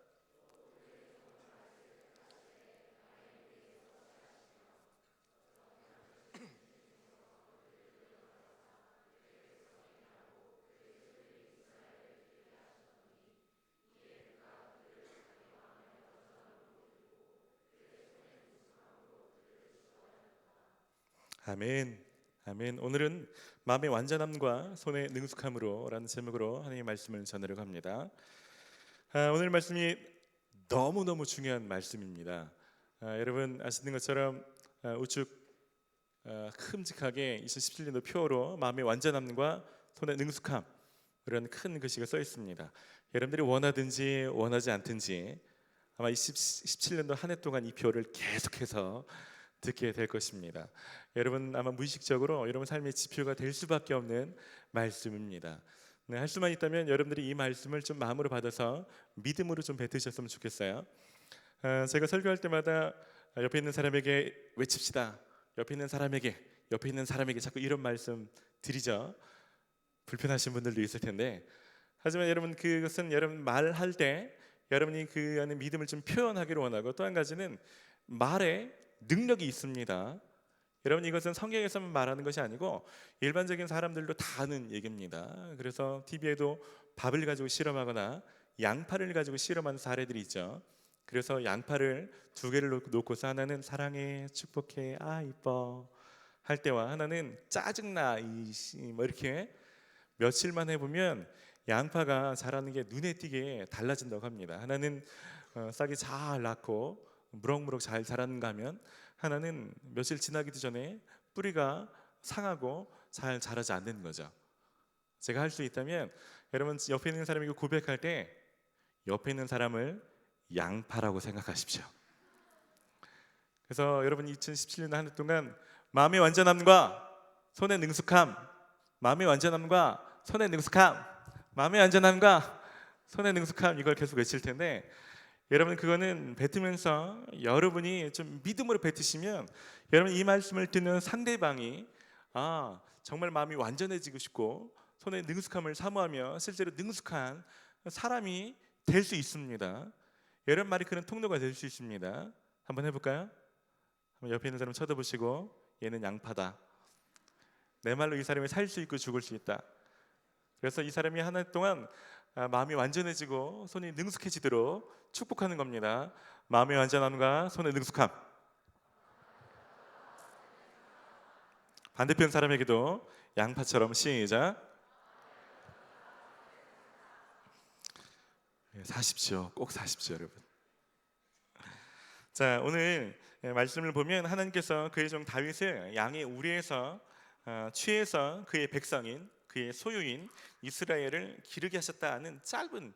A: 아멘. 아멘. 오늘은 마음의 완전함과 손의 능숙함으로라는 제목으로 하나님의 말씀을 전하려고 합니다. 오늘 말씀이 너무너무 중요한 말씀입니다. 여러분 아시는 것처럼 우측 큼직하게 2017년도 표어로 마음의 완전함과 손의 능숙함 이런 큰 글씨가 써 있습니다. 여러분들이 원하든지 원하지 않든지 아마 2017년도 한 해 동안 이 표어를 계속해서 듣게 될 것입니다. 여러분 아마 무의식적으로 여러분 삶의 지표가 될 수밖에 없는 말씀입니다. 네, 할 수만 있다면 여러분들이 이 말씀을 좀 마음으로 받아서 믿음으로 좀 뱉으셨으면 좋겠어요. 제가 설교할 때마다 옆에 있는 사람에게 외칩시다. 옆에 있는 사람에게 자꾸 이런 말씀 드리죠. 불편하신 분들도 있을 텐데, 하지만 여러분 그것은 여러분 말할 때 여러분이 그 안에 믿음을 좀 표현하기를 원하고, 또 한 가지는 말에 능력이 있습니다. 여러분 이것은 성경에서만 말하는 것이 아니고 일반적인 사람들도 다 아는 얘기입니다. 그래서 TV에도 밥을 가지고 실험하거나 양파를 가지고 실험하는 사례들이 있죠. 그래서 양파를 두 개를 놓고서 하나는 사랑해, 축복해, 아 이뻐 할 때와 하나는 짜증나 뭐 이렇게 며칠만 해보면 양파가 자라는 게 눈에 띄게 달라진다고 합니다. 하나는 싹이 잘 낳고 무럭무럭 잘 자라는가 하면 하나는 며칠 지나기도 전에 뿌리가 상하고 잘 자라지 않는 거죠. 제가 할 수 있다면 여러분 옆에 있는 사람에게 고백할 때 옆에 있는 사람을 양파라고 생각하십시오. 그래서 여러분 2017년 한 해 동안 마음의 완전함과 손의 능숙함, 마음의 완전함과 손의 능숙함, 마음의 완전함과 손의 능숙함 이걸 계속 외칠 텐데, 여러분 그거는 뱉으면서 여러분이 좀 믿음으로 뱉으시면 여러분 이 말씀을 듣는 상대방이 정말 마음이 완전해지고 싶고 손의 능숙함을 사모하며 실제로 능숙한 사람이 될 수 있습니다. 여러분 말이 그런 통로가 될 수 있습니다. 한번 해볼까요? 옆에 있는 사람 쳐다보시고, 얘는 양파다. 내 말로 이 사람이 살 수 있고 죽을 수 있다. 그래서 이 사람이 한 해 동안 마음이 완전해지고 손이 능숙해지도록 축복하는 겁니다. 마음의 완전함과 손의 능숙함. 반대편 사람에게도 양파처럼 시작. 사십시오. 꼭 사십시오, 여러분. 자, 오늘 말씀을 보면 하나님께서 그의 종 다윗을 양의 우리에서 취해서 그의 백성인, 그의 소유인 이스라엘을 기르게 하셨다는 짧은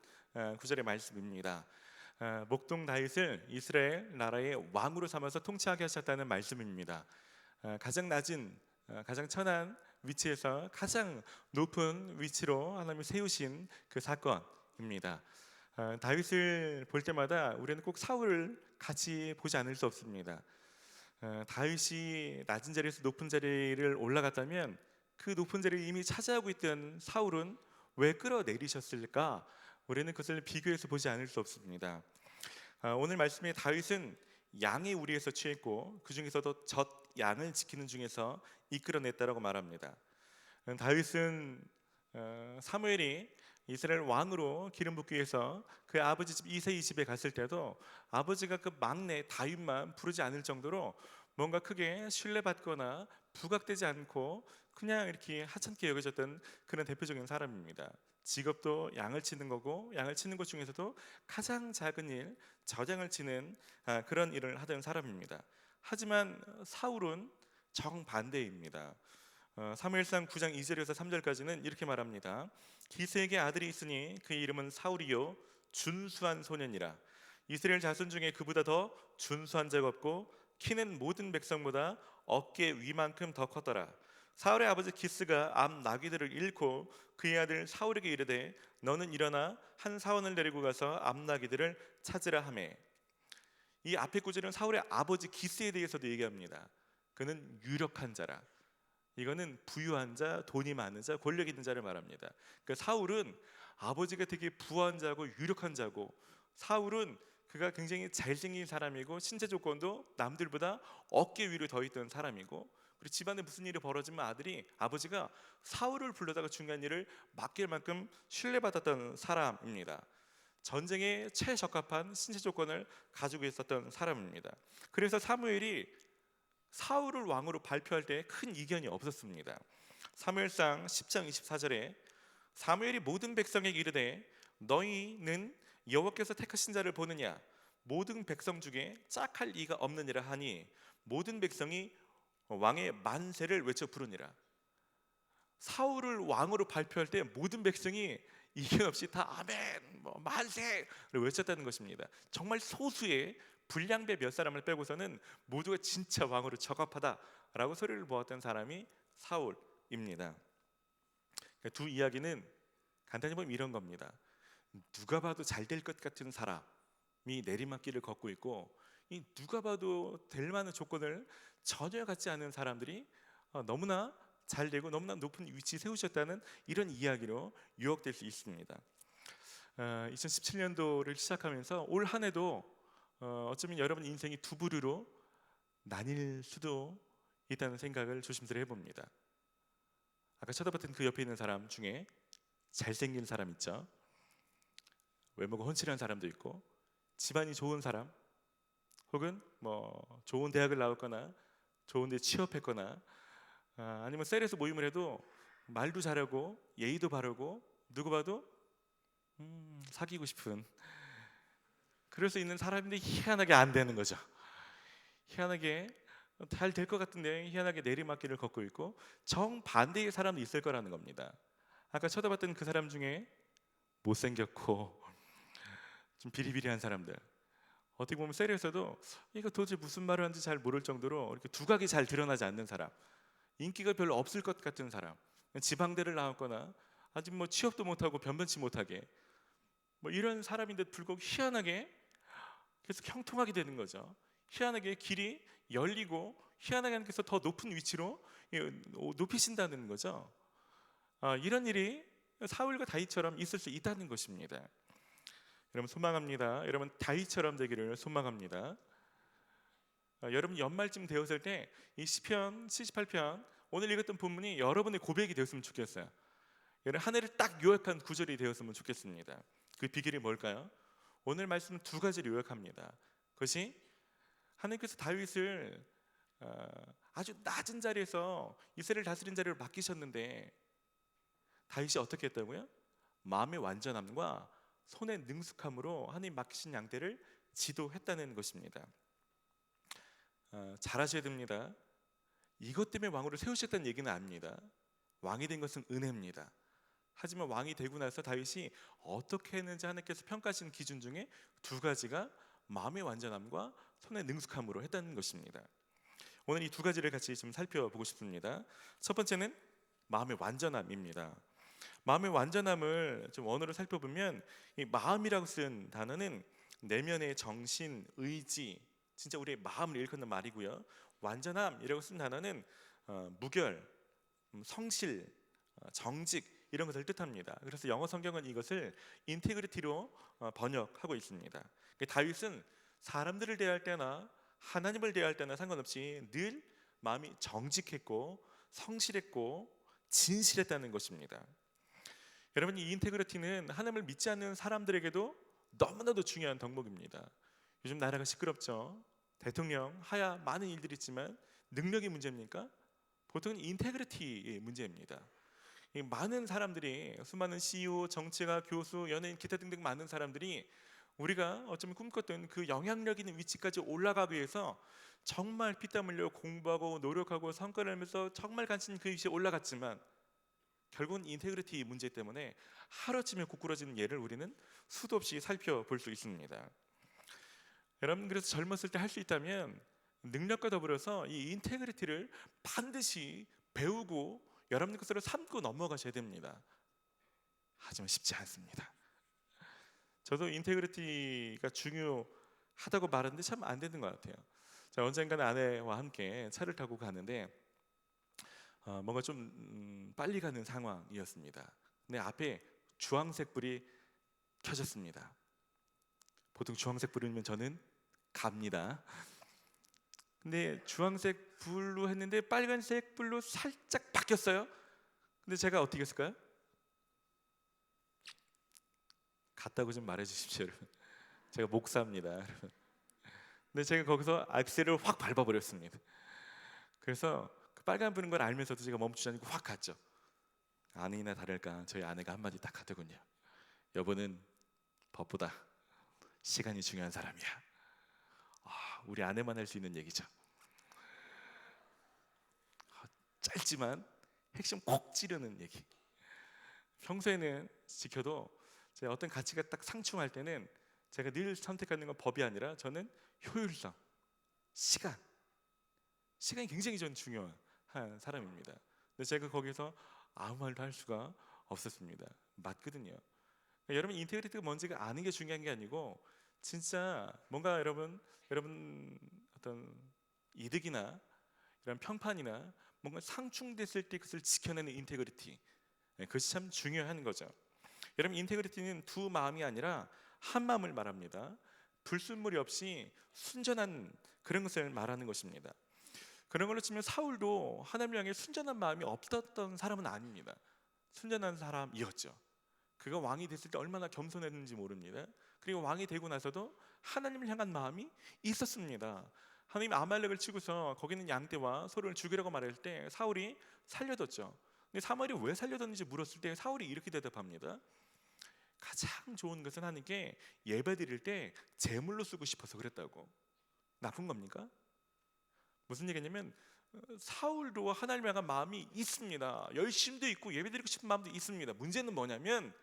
A: 구절의 말씀입니다. 목동 다윗을 이스라엘 나라의 왕으로 삼아서 통치하게 하셨다는 말씀입니다. 가장 낮은, 가장 천한 위치에서 가장 높은 위치로 하나님이 세우신 그 사건입니다. 다윗을 볼 때마다 우리는 꼭 사울을 같이 보지 않을 수 없습니다. 다윗이 낮은 자리에서 높은 자리를 올라갔다면 그 높은 자리를 이미 차지하고 있던 사울은 왜 끌어내리셨을까? 우리는 그것을 비교해서 보지 않을 수 없습니다. 오늘 말씀에 다윗은 양의 우리에서 취했고 그 중에서도 젖 양을 지키는 중에서 이끌어냈다라고 말합니다. 다윗은 사무엘이 이스라엘 왕으로 기름 붓기 위해서 그 아버지 집 이새의 집에 갔을 때도 아버지가 그 막내 다윗만 부르지 않을 정도로 뭔가 크게 신뢰받거나 부각되지 않고 그냥 이렇게 하찮게 여겨졌던 그런 대표적인 사람입니다. 직업도 양을 치는 거고 양을 치는 것 중에서도 가장 작은 일, 젖양을 치는 그런 일을 하던 사람입니다. 하지만 사울은 정반대입니다. 사무엘상 9장 2절에서 3절까지는 이렇게 말합니다. 기스에게 아들이 있으니 그 이름은 사울이요 준수한 소년이라. 이스라엘 자손 중에 그보다 더 준수한 자가 없고 키는 모든 백성보다 어깨 위만큼 더 컸더라. 사울의 아버지 기스가 암 나귀들을 잃고 그의 아들 사울에게 이르되 너는 일어나 한 사원을 데리고 가서 암 나귀들을 찾으라 하매. 이 앞에 구절은 사울의 아버지 기스에 대해서도 얘기합니다. 그는 유력한 자라. 이거는 부유한 자, 돈이 많은 자, 권력 있는 자를 말합니다. 그러니까 사울은 아버지가 되게 부한 자고 유력한 자고, 사울은 그가 굉장히 잘생긴 사람이고 신체 조건도 남들보다 어깨 위로 더 있던 사람이고, 그리고 집안에 무슨 일이 벌어지면 아버지가 사울을 불러다가 중요한 일을 맡길 만큼 신뢰받았던 사람입니다. 전쟁에 최적합한 신체 조건을 가지고 있었던 사람입니다. 그래서 사무엘이 사울을 왕으로 발표할 때 큰 이견이 없었습니다. 사무엘상 10장 24절에 사무엘이 모든 백성에게 이르되 너희는 여호와께서 택하신 자를 보느냐, 모든 백성 중에 짝할 이가 없느니라 하니 모든 백성이 왕의 만세를 외쳐 부르니라. 사울을 왕으로 발표할 때 모든 백성이 이견 없이 다 아멘, 만세를 외쳤다는 것입니다. 정말 소수의 불량배 몇 사람을 빼고서는 모두가 진짜 왕으로 적합하다라고 소리를 모았던 사람이 사울입니다. 두 이야기는 간단히 보면 이런 겁니다. 누가 봐도 잘 될 것 같은 사람이 내리막길을 걷고 있고, 이 누가 봐도 될 만한 조건을 전혀 갖지 않은 사람들이 너무나 잘 되고 너무나 높은 위치에 세우셨다는 이런 이야기로 유혹될 수 있습니다. 2017년도를 시작하면서 올 한 해도 어쩌면 여러분 인생이 두 부류로 나뉠 수도 있다는 생각을 조심스레 해봅니다. 아까 쳐다봤던 그 옆에 있는 사람 중에 잘생긴 사람 있죠. 외모가 훤칠한 사람도 있고, 집안이 좋은 사람, 혹은 좋은 대학을 나왔거나 좋은 데 취업했거나, 아니면 셀에서 모임을 해도 말도 잘하고 예의도 바르고 누구 봐도 사귀고 싶은, 그럴 수 있는 사람인데 희한하게 안 되는 거죠. 희한하게 잘 될 것 같은데 희한하게 내리막길을 걷고 있고, 정반대의 사람도 있을 거라는 겁니다. 아까 쳐다봤던 그 사람 중에 못생겼고 좀 비리비리한 사람들, 어떻게 보면 셀에서도 이거 도대체 무슨 말을 하는지 잘 모를 정도로 이렇게 두각이 잘 드러나지 않는 사람, 인기가 별로 없을 것 같은 사람, 지방대를 나왔거나 아직 취업도 못하고 변변치 못하게 이런 사람인데도 불구하고 희한하게 계속 형통하게 되는 거죠. 희한하게 길이 열리고 희한하게 하나님께서 더 높은 위치로 높이신다는 거죠. 이런 일이 사울과 다윗처럼 있을 수 있다는 것입니다. 여러분 소망합니다. 여러분 다윗처럼 되기를 소망합니다. 여러분 연말쯤 되었을 때 이 시편 78편 오늘 읽었던 본문이 여러분의 고백이 되었으면 좋겠어요. 여러분 한 해를 딱 요약한 구절이 되었으면 좋겠습니다. 그 비결이 뭘까요? 오늘 말씀은 두 가지를 요약합니다. 그것이 하나님께서 다윗을 아주 낮은 자리에서 이스라엘 다스린 자리를 맡기셨는데 다윗이 어떻게 했다고요? 마음의 완전함과 손의 능숙함으로 하나님 맡기신 양떼를 지도했다는 것입니다. 잘 아셔야 됩니다. 이것 때문에 왕으로 세우셨다는 얘기는 아닙니다. 왕이 된 것은 은혜입니다. 하지만 왕이 되고 나서 다윗이 어떻게 했는지 하나님께서 평가하신 기준 중에 두 가지가 마음의 완전함과 손의 능숙함으로 했다는 것입니다. 오늘 이 두 가지를 같이 좀 살펴보고 싶습니다. 첫 번째는 마음의 완전함입니다. 마음의 완전함을 좀 원어로 살펴보면 이 마음이라고 쓴 단어는 내면의 정신, 의지, 진짜 우리의 마음을 일컫는 말이고요. 완전함이라고 쓴 단어는 무결, 성실, 정직 이런 것을 뜻합니다. 그래서 영어 성경은 이것을 인테그리티로 번역하고 있습니다. 다윗은 사람들을 대할 때나 하나님을 대할 때나 상관없이 늘 마음이 정직했고 성실했고 진실했다는 것입니다. 여러분, 이 인테그리티는 하나님을 믿지 않는 사람들에게도 너무나도 중요한 덕목입니다. 요즘 나라가 시끄럽죠. 대통령 하야 많은 일들이 있지만 능력이 문제입니까? 보통은 인테그리티의 문제입니다. 이 많은 사람들이, 수많은 CEO, 정치가, 교수, 연예인, 기타 등등 많은 사람들이 우리가 어쩌면 꿈꿨던 그 영향력 있는 위치까지 올라가기 위해서 정말 피땀 흘려 공부하고 노력하고 성과를 내면서 정말 간신히 그 위치에 올라갔지만 결국은 인테그리티 문제 때문에 하루아침에 고꾸라지는 예를 우리는 수도 없이 살펴볼 수 있습니다. 여러분, 그래서 젊었을 때 할 수 있다면 능력과 더불어서 이 인테그리티를 반드시 배우고 여러분들 것으로 삼고 넘어가셔야 됩니다. 하지만 쉽지 않습니다. 저도 인테그리티가 중요하다고 말하는데 참 안 되는 것 같아요. 자, 언젠가는 아내와 함께 차를 타고 가는데 뭔가 좀 빨리 가는 상황이었습니다. 근데 앞에 주황색 불이 켜졌습니다. 보통 주황색 불이면 저는 갑니다. 근데 주황색 불로 했는데 빨간색 불로 살짝 바뀌었어요. 근데 제가 어떻게 했을까요? 갔다고 좀 말해 주십시오, 여러분. 제가 목사입니다, 여러분. 근데 제가 거기서 악셀을 확 밟아버렸습니다. 그래서 그 빨간 불인 걸 알면서도 제가 멈추지 않고 확 갔죠. 아니나 다를까 저희 아내가 한마디 딱 하더군요. 여보는 법보다 시간이 중요한 사람이야. 우리 아내만 할 수 있는 얘기죠. 짧지만 핵심 콕 찌르는 얘기. 평소에는 지켜도 제가 어떤 가치가 딱 상충할 때는 제가 늘 선택하는 건 법이 아니라 저는 효율성, 시간이 굉장히 저는 중요한 사람입니다. 근데 제가 거기서 아무 말도 할 수가 없었습니다. 맞거든요. 그러니까 여러분, 인테그리티가 뭔지가 아는 게 중요한 게 아니고 진짜 뭔가 여러분 어떤 이득이나 이런 평판이나 뭔가 상충됐을 때 그것을 지켜내는 인테그리티, 그것이 참 중요한 거죠. 여러분, 인테그리티는 두 마음이 아니라 한 마음을 말합니다. 불순물이 없이 순전한 그런 것을 말하는 것입니다. 그런 걸로 치면 사울도 하나님을 향해 순전한 마음이 없었던 사람은 아닙니다. 순전한 사람이었죠. 그가 왕이 됐을 때 얼마나 겸손했는지 모릅니다. 그리고 왕이 되고 나서도 하나님을 향한 마음이 있었습니다. 하나님이 아말렉을 치고서 거기 있는 양떼와 소를 죽이라고 말할 때 사울이 살려뒀죠. 근데 사무엘이 왜 살려뒀는지 물었을 때 사울이 이렇게 대답합니다. 가장 좋은 것은 하나님께 예배 드릴 때 제물로 쓰고 싶어서 그랬다고. 나쁜 겁니까? 무슨 얘기냐면 사울도 하나님을 향한 마음이 있습니다. 열심도 있고 예배드리고 싶은 마음도 있습니다. 문제는 뭐냐면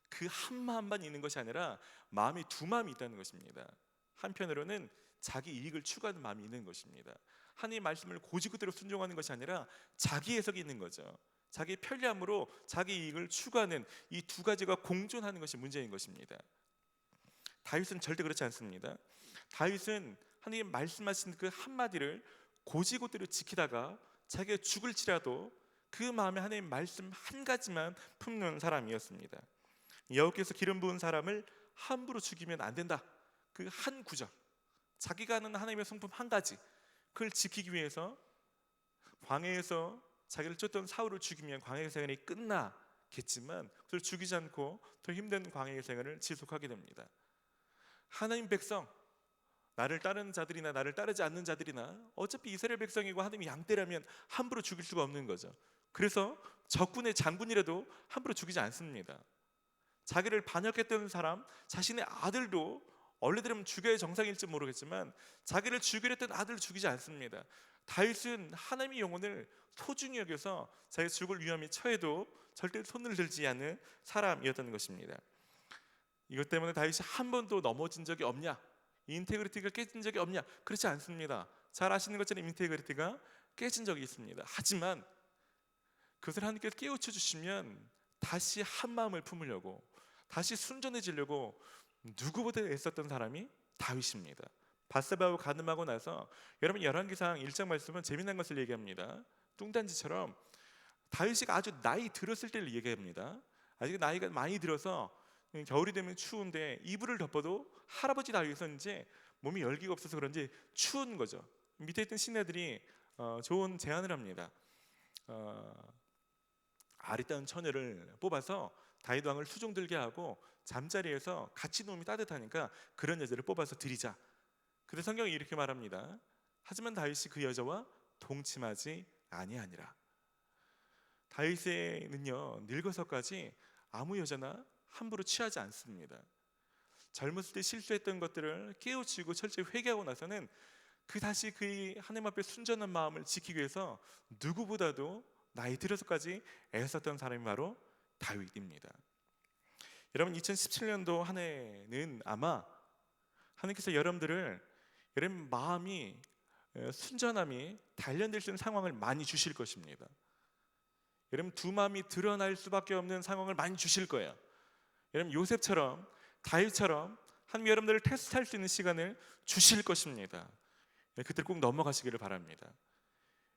A: 그 한 마음만 있는 것이 아니라 마음이 두 마음이 있다는 것입니다. 한편으로는 자기 이익을 추구하는 마음이 있는 것입니다. 하나님의 말씀을 고지그대로 순종하는 것이 아니라 자기 해석이 있는 거죠. 자기 편리함으로 자기 이익을 추구하는 이 두 가지가 공존하는 것이 문제인 것입니다. 다윗은 절대 그렇지 않습니다. 다윗은 하나님 말씀하신 그 한마디를 고지고대로 지키다가 자기가 죽을지라도 그 마음에 하나님 말씀 한 가지만 품는 사람이었습니다. 여호와께서 기름 부은 사람을 함부로 죽이면 안 된다. 그 한 구절, 자기가 하는 하나님의 성품 한 가지, 그걸 지키기 위해서 광야에서 자기를 쫓던 사울을 죽이면 광야의 생활이 끝나겠지만 그걸 죽이지 않고 더 힘든 광야의 생활을 지속하게 됩니다. 하나님 백성, 나를 따르는 자들이나 나를 따르지 않는 자들이나 어차피 이스라엘 백성이고 하나님이 양떼라면 함부로 죽일 수가 없는 거죠. 그래서 적군의 장군이라도 함부로 죽이지 않습니다. 자기를 반역했던 사람, 자신의 아들도 원래대로면 죽여야 정상일지 모르겠지만 자기를 죽이려 했던 아들을 죽이지 않습니다. 다윗은 하나님의 영혼을 소중히 여겨서 자기 죽을 위험이 처해도 절대 손을 들지 않는 사람이었다는 것입니다. 이것 때문에 다윗이 한 번도 넘어진 적이 없냐? 인테그리티가 깨진 적이 없냐? 그렇지 않습니다. 잘 아시는 것처럼 인테그리티가 깨진 적이 있습니다. 하지만 그것을 하나님께서 깨우쳐 주시면 다시 한 마음을 품으려고, 다시 순전해지려고 누구보다 애썼던 사람이 다윗입니다. 바세바하고 간음하고 나서, 여러분 열왕기상 1장 말씀은 재미난 것을 얘기합니다. 뚱딴지처럼 다윗이 아주 나이 들었을 때를 얘기합니다. 아직 나이가 많이 들어서 겨울이 되면 추운데 이불을 덮어도 할아버지 다윗은 이제 몸이 열기가 없어서 그런지 추운 거죠. 밑에 있던 신하들이 좋은 제안을 합니다. 아리따운 처녀를 뽑아서 다윗 왕을 수종들게 하고 잠자리에서 같이 누우면 따뜻하니까 그런 여자를 뽑아서 드리자. 그래서 성경이 이렇게 말합니다. 하지만 다윗이 그 여자와 동침하지 아니하니라. 다윗은요 늙어서까지 아무 여자나 함부로 취하지 않습니다. 젊었을 때 실수했던 것들을 깨우치고 철저히 회개하고 나서는 다시 그 하나님 앞에 순전한 마음을 지키기 위해서 누구보다도 나이 들어서까지 애썼던 사람이 바로 다윗입니다. 여러분 2017년도 한 해는 아마 하나님께서 여러분들을 여러분 마음이 순전함이 단련될 수 있는 상황을 많이 주실 것입니다. 여러분 두 마음이 드러날 수밖에 없는 상황을 많이 주실 거예요. 여러분 요셉처럼 다윗처럼 하나님 여러분들을 테스트할 수 있는 시간을 주실 것입니다. 그때 꼭 넘어가시기를 바랍니다.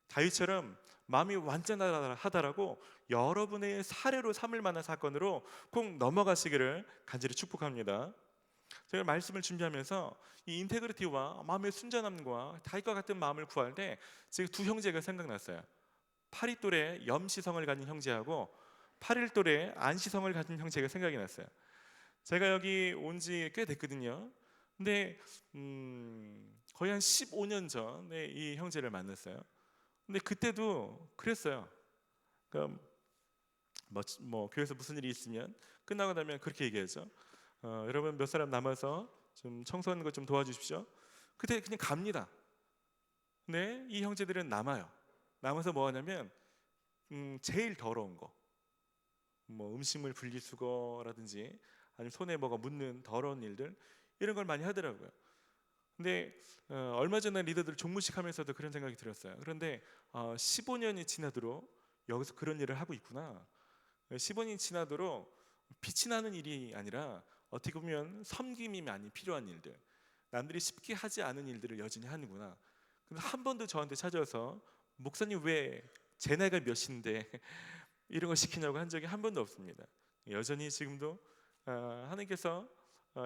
A: 다윗처럼 마음이 완전하다라고 여러분의 사례로 삼을 만한 사건으로 꼭 넘어가시기를 간절히 축복합니다. 제가 말씀을 준비하면서 이 인테그리티와 마음의 순전함과 다윗과 같은 마음을 구할 때 제가 두 형제가 생각났어요. 8위 또래 염시성을 가진 형제하고 8일 또래 안시성을 가진 형제가 생각이 났어요. 제가 여기 온 지 꽤 됐거든요. 근데 거의 한 15년 전에 이 형제를 만났어요. 근데 그때도 그랬어요. 그러니까 뭐 교회에서 무슨 일이 있으면 끝나고 나면 그렇게 얘기하죠. 여러분 몇 사람 남아서 좀 청소하는 것 좀 도와주십시오. 그때 그냥 갑니다. 근데 이 형제들은 남아요. 남아서 뭐 하냐면 제일 더러운 거, 뭐 음식물 분리수거라든지 아니면 손에 뭐가 묻는 더러운 일들, 이런 걸 많이 하더라고요. 근데 얼마 전에 리더들 종무식 하면서도 그런 생각이 들었어요. 그런데 15년이 지나도록 여기서 그런 일을 하고 있구나. 15년이 지나도록 빛이 나는 일이 아니라 어떻게 보면 섬김이 많이 필요한 일들, 남들이 쉽게 하지 않은 일들을 여전히 하는구나. 근데 한 번도 저한테 찾아와서 목사님 왜 제 나이가 몇인데 이런 거 시키냐고 한 적이 한 번도 없습니다. 여전히 지금도 하나님께서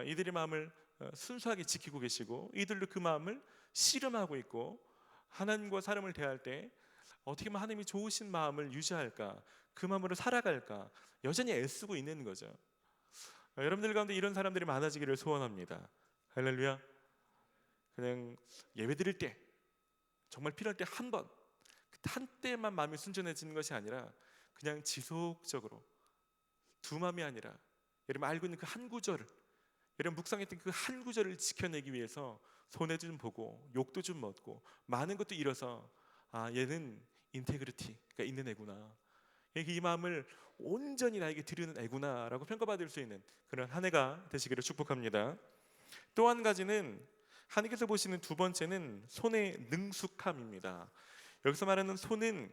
A: 이들의 마음을 순수하게 지키고 계시고 이들도 그 마음을 씨름하고 있고, 하나님과 사람을 대할 때 어떻게 하면 하나님이 좋으신 마음을 유지할까, 그 마음으로 살아갈까 여전히 애쓰고 있는 거죠. 여러분들 가운데 이런 사람들이 많아지기를 소원합니다. 할렐루야. 그냥 예배 드릴 때 정말 필요할 때 한 때만 마음이 순전해지는 것이 아니라 그냥 지속적으로 두 마음이 아니라 여러분 알고 있는 그 한 구절을, 여러분 묵상했던 그 한 구절을 지켜내기 위해서 손해도 좀 보고 욕도 좀 먹고 많은 것도 잃어서 얘는 인테그리티가 있는 애구나, 이 마음을 온전히 나에게 드리는 애구나라고 평가받을 수 있는 그런 한 해가 되시기를 축복합니다. 또 한 가지는 하나님께서 보시는 두 번째는 손의 능숙함입니다. 여기서 말하는 손은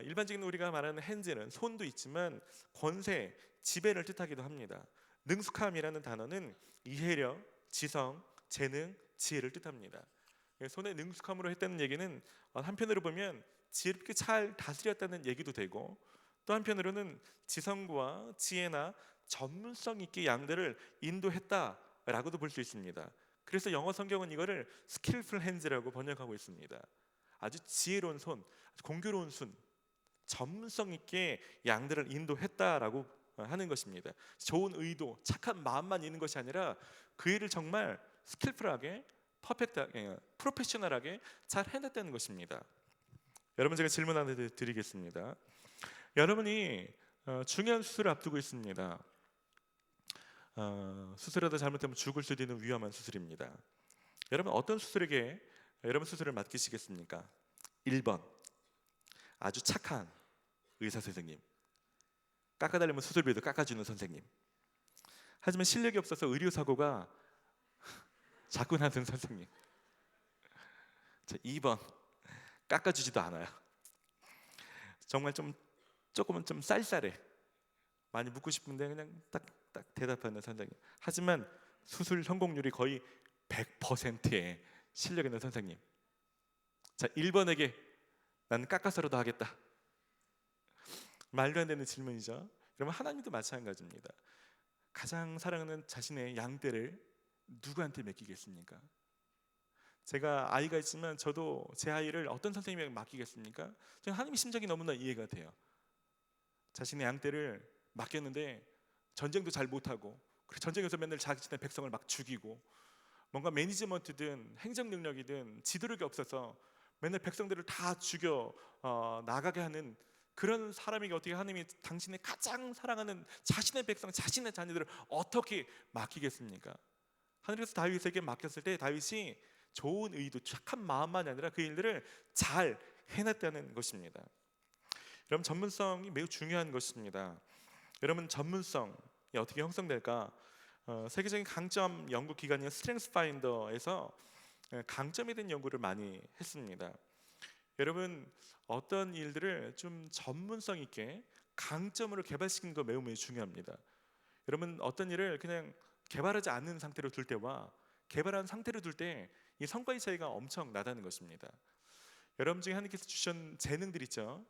A: 일반적인 우리가 말하는 핸즈는 손도 있지만 권세, 지배를 뜻하기도 합니다. 능숙함이라는 단어는 이해력, 지성, 재능, 지혜를 뜻합니다. 손의 능숙함으로 했다는 얘기는 한편으로 보면 지혜롭게 잘 다스렸다는 얘기도 되고, 또 한편으로는 지성과 지혜나 전문성 있게 양들을 인도했다라고도 볼 수 있습니다. 그래서 영어 성경은 이거를 skillful hands라고 번역하고 있습니다. 아주 지혜로운 손, 공교로운 손, 전문성 있게 양들을 인도했다라고 하는 것입니다. 좋은 의도, 착한 마음만 있는 것이 아니라 그 일을 정말 스킬풀하게, 퍼펙트하게, 프로페셔널하게 잘 해냈다는 것입니다. 여러분 제가 질문 하나 드리겠습니다. 여러분이 중요한 수술을 앞두고 있습니다. 수술하다 잘못하면 죽을 수도 있는 위험한 수술입니다. 여러분 어떤 수술에게 여러분 수술을 맡기시겠습니까? 1번 아주 착한 의사 선생님, 깎아달라면 수술비도 깎아주는 선생님. 하지만 실력이 없어서 의료사고가 자꾸 나는 선생님. 2번 깎아주지도 않아요. 정말 조금은 좀 쌀쌀해. 많이 묻고 싶은데 그냥 딱 대답하는 선생님. 하지만 수술 성공률이 거의 100%의 실력 있는 선생님. 자, 1번에게 나는 깎아서라도 하겠다. 말도 안 되는 질문이죠. 여러분, 하나님도 마찬가지입니다. 가장 사랑하는 자신의 양떼를 누구한테 맡기겠습니까? 제가 아이가 있지만 저도 제 아이를 어떤 선생님에게 맡기겠습니까? 저는 하나님의 심정이 너무나 이해가 돼요. 자신의 양떼를 맡겼는데 전쟁도 잘 못하고, 전쟁에서 맨날 자신의 백성을 막 죽이고, 뭔가 매니지먼트든 행정 능력이든 지도력이 없어서 맨날 백성들을 다 죽여 나가게 하는 그런 사람에게 어떻게 하나님이 당신의 가장 사랑하는 자신의 백성, 자신의 자녀들을 어떻게 맡기겠습니까? 하늘에서 다윗에게 맡겼을 때 다윗이 좋은 의도, 착한 마음만이 아니라 그 일들을 잘 해냈다는 것입니다. 여러분, 전문성이 매우 중요한 것입니다. 여러분, 전문성이 어떻게 형성될까? 세계적인 강점 연구 기관인 스트렝스 파인더에서 강점에 대한 연구를 많이 했습니다. 여러분, 어떤 일들을 좀 전문성 있게 강점으로 개발시키는 거 매우 중요합니다. 여러분, 어떤 일을 그냥 개발하지 않는 상태로 둘 때와 개발한 상태로 둘 때 이 성과의 차이가 엄청 나다는 것입니다. 여러분 중에 하나님께서 주신 재능들 있죠.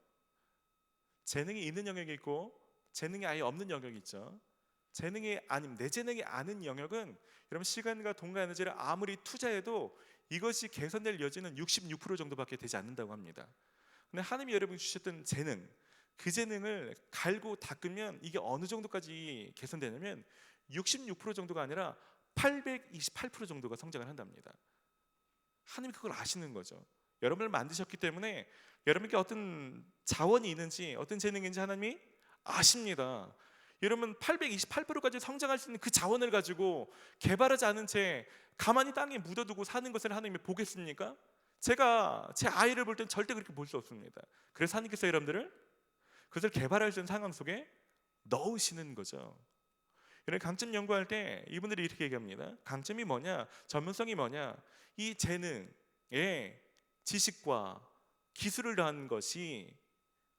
A: 재능이 있는 영역이 있고 재능이 아예 없는 영역이 있죠. 재능이 아닌, 내 재능이 아닌 영역은 여러분 시간과 돈과 에너지를 아무리 투자해도 이것이 개선될 여지는 66% 정도밖에 되지 않는다고 합니다. 근데 하나님이 여러분이 주셨던 재능, 그 재능을 갈고 닦으면 이게 어느 정도까지 개선되냐면 66% 정도가 아니라 828% 정도가 성장을 한답니다. 하나님이 그걸 아시는 거죠. 여러분을 만드셨기 때문에 여러분께 어떤 자원이 있는지, 어떤 재능인지 하나님이 아십니다. 여러분, 828%까지 성장할 수 있는 그 자원을 가지고 개발하지 않은 채 가만히 땅에 묻어두고 사는 것을 하나님이 보겠습니까? 제가 제 아이를 볼 땐 절대 그렇게 볼 수 없습니다. 그래서 하나님께서 여러분들을 그것을 개발할 수 있는 상황 속에 넣으시는 거죠. 여러분, 강점 연구할 때 이분들이 이렇게 얘기합니다. 강점이 뭐냐? 전문성이 뭐냐? 이 재능에 지식과 기술을 더한 것이,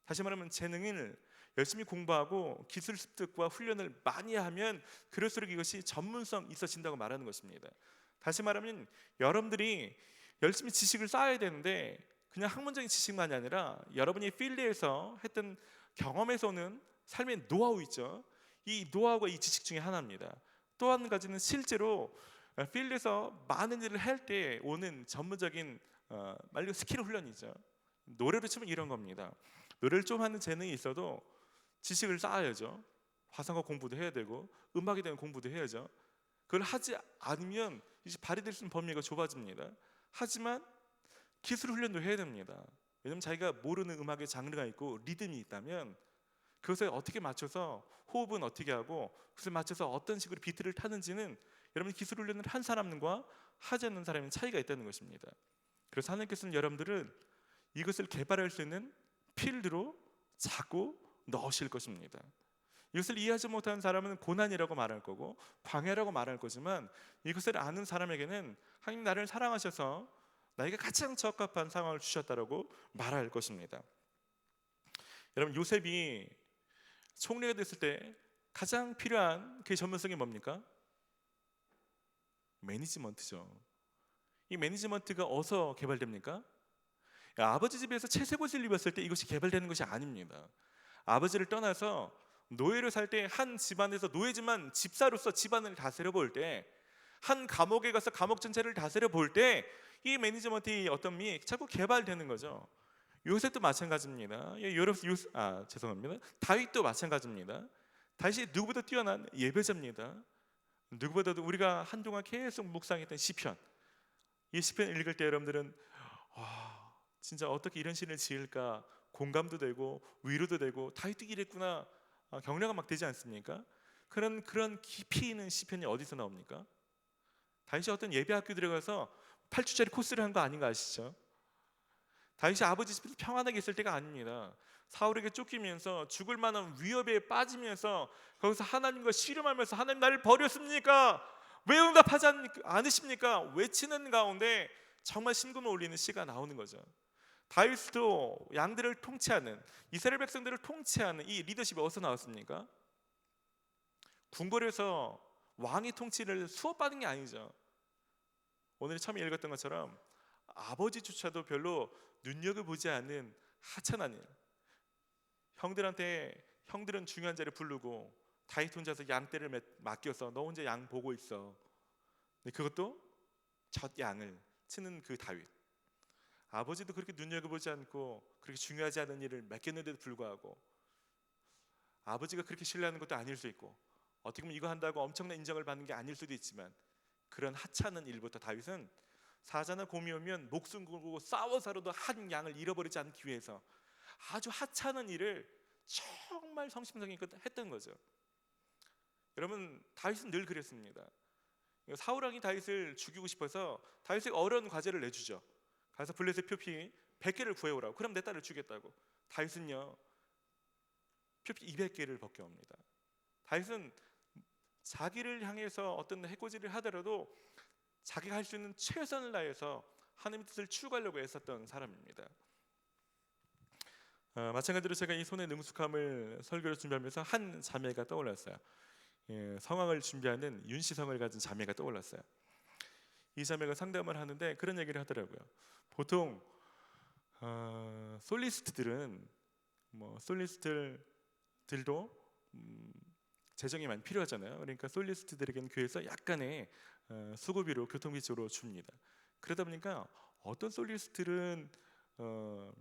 A: 다시 말하면 재능을 열심히 공부하고 기술 습득과 훈련을 많이 하면 그럴수록 이것이 전문성 있어진다고 말하는 것입니다. 다시 말하면 여러분들이 열심히 지식을 쌓아야 되는데 그냥 학문적인 지식만이 아니라 여러분이 필드에서 했던 경험에서 오는 삶의 노하우 있죠. 이 노하우가 이 지식 중에 하나입니다. 또 한 가지는 실제로 필드에서 많은 일을 할 때 오는 전문적인 말 그대로 스킬 훈련이죠. 노래로 치면 이런 겁니다. 노래를 좀 하는 재능이 있어도 지식을 쌓아야죠. 화성어 공부도 해야 되고 음악에 대한 공부도 해야죠. 그걸 하지 않으면 이제 발휘될 수 있는 범위가 좁아집니다. 하지만 기술 훈련도 해야 됩니다. 왜냐하면 자기가 모르는 음악의 장르가 있고 리듬이 있다면 그것에 어떻게 맞춰서 호흡은 어떻게 하고 그것에 맞춰서 어떤 식으로 비트를 타는지는 여러분 기술 훈련을 한 사람과 하지 않는 사람의 차이가 있다는 것입니다. 그래서 하나님께서는 여러분들을 이것을 개발할 수 있는 필드로 자꾸 넣으실 것입니다. 이것을 이해하지 못하는 사람은 고난이라고 말할 거고 방해라고 말할 거지만 이것을 아는 사람에게는 하나님 나를 사랑하셔서 나에게 가장 적합한 상황을 주셨다라고 말할 것입니다. 여러분, 요셉이 총리가 됐을 때 가장 필요한 그 전문성이 뭡니까? 매니지먼트죠. 이 매니지먼트가 어디서 개발됩니까? 아버지 집에서 채색옷을 입었을 때 이것이 개발되는 것이 아닙니다. 아버지를 떠나서 노예로 살 때 한 집안에서 노예지만 집사로서 집안을 다스려 볼 때, 한 감옥에 가서 감옥 전체를 다스려 볼 때 이 매니지먼트의 어떤 미 자꾸 개발되는 거죠. 요셉도 마찬가지입니다. 죄송합니다. 다윗도 마찬가지입니다. 다윗이 누구보다 뛰어난 예배자입니다. 누구보다도 우리가 한동안 계속 묵상했던 시편, 이 시편 읽을 때 여러분들은 진짜 어떻게 이런 시를 지을까 공감도 되고 위로도 되고 다윗도 이랬구나 격려가 막 되지 않습니까? 그런 깊이 있는 시편이 어디서 나옵니까? 다윗이 어떤 예배학교 들어가서 8주짜리 코스를 한 거 아닌 거 아시죠? 다윗이 아버지 집에서 평안하게 있을 때가 아닙니다. 사울에게 쫓기면서 죽을 만한 위협에 빠지면서 거기서 하나님과 씨름하면서 하나님 나를 버렸습니까? 왜 응답하지 않으십니까? 외치는 가운데 정말 심금을 울리는 시가 나오는 거죠. 다윗도 양들을 통치하는, 이스라엘 백성들을 통치하는 이 리더십이 어디서 나왔습니까? 궁궐에서 왕의 통치를 수업받은 게 아니죠. 오늘 처음에 읽었던 것처럼 아버지조차도 별로 눈여겨보지 않는 하찮은 일. 형들은 중요한 자를 부르고 다윗 혼자서 양떼를 맡겨서 너 혼자 양 보고 있어. 근데 그것도 젖 양을 치는 그 다윗. 아버지도 그렇게 눈여겨보지 않고 그렇게 중요하지 않은 일을 맡겼는데도 불구하고 아버지가 그렇게 신뢰하는 것도 아닐 수 있고 어떻게 보면 이거 한다고 엄청난 인정을 받는 게 아닐 수도 있지만 그런 하찮은 일부터 다윗은 사자나 곰이 오면 목숨 걸고 싸워서라도 한 양을 잃어버리지 않기 위해서 아주 하찮은 일을 정말 성심성의껏 했던 거죠. 여러분, 다윗은 늘 그랬습니다. 사울 왕이 다윗을 죽이고 싶어서 다윗에게 어려운 과제를 내주죠. 가서 블레셋 표피 100개를 구해오라고. 그럼 내 딸을 주겠다고. 다윗은요 표피 200개를 벗겨옵니다. 다윗은 자기를 향해서 어떤 해코지를 하더라도 자기가 할 수 있는 최선을 다해서 하나님의 뜻을 추구하려고 애썼던 사람입니다. 마찬가지로 제가 이 손의 능숙함을 설교를 준비하면서 한 자매가 떠올랐어요. 성황을 준비하는 윤시성을 가진 자매가 떠올랐어요. 이 자매가 상담을 하는데 그런 얘기를 하더라고요. 보통 솔리스트들은 솔리스트들도 재정이 많이 필요하잖아요. 그러니까 솔리스트들에게는 교회에서 약간의 수고비로 교통비 쪽으로 줍니다. 그러다 보니까 어떤 솔리스트들은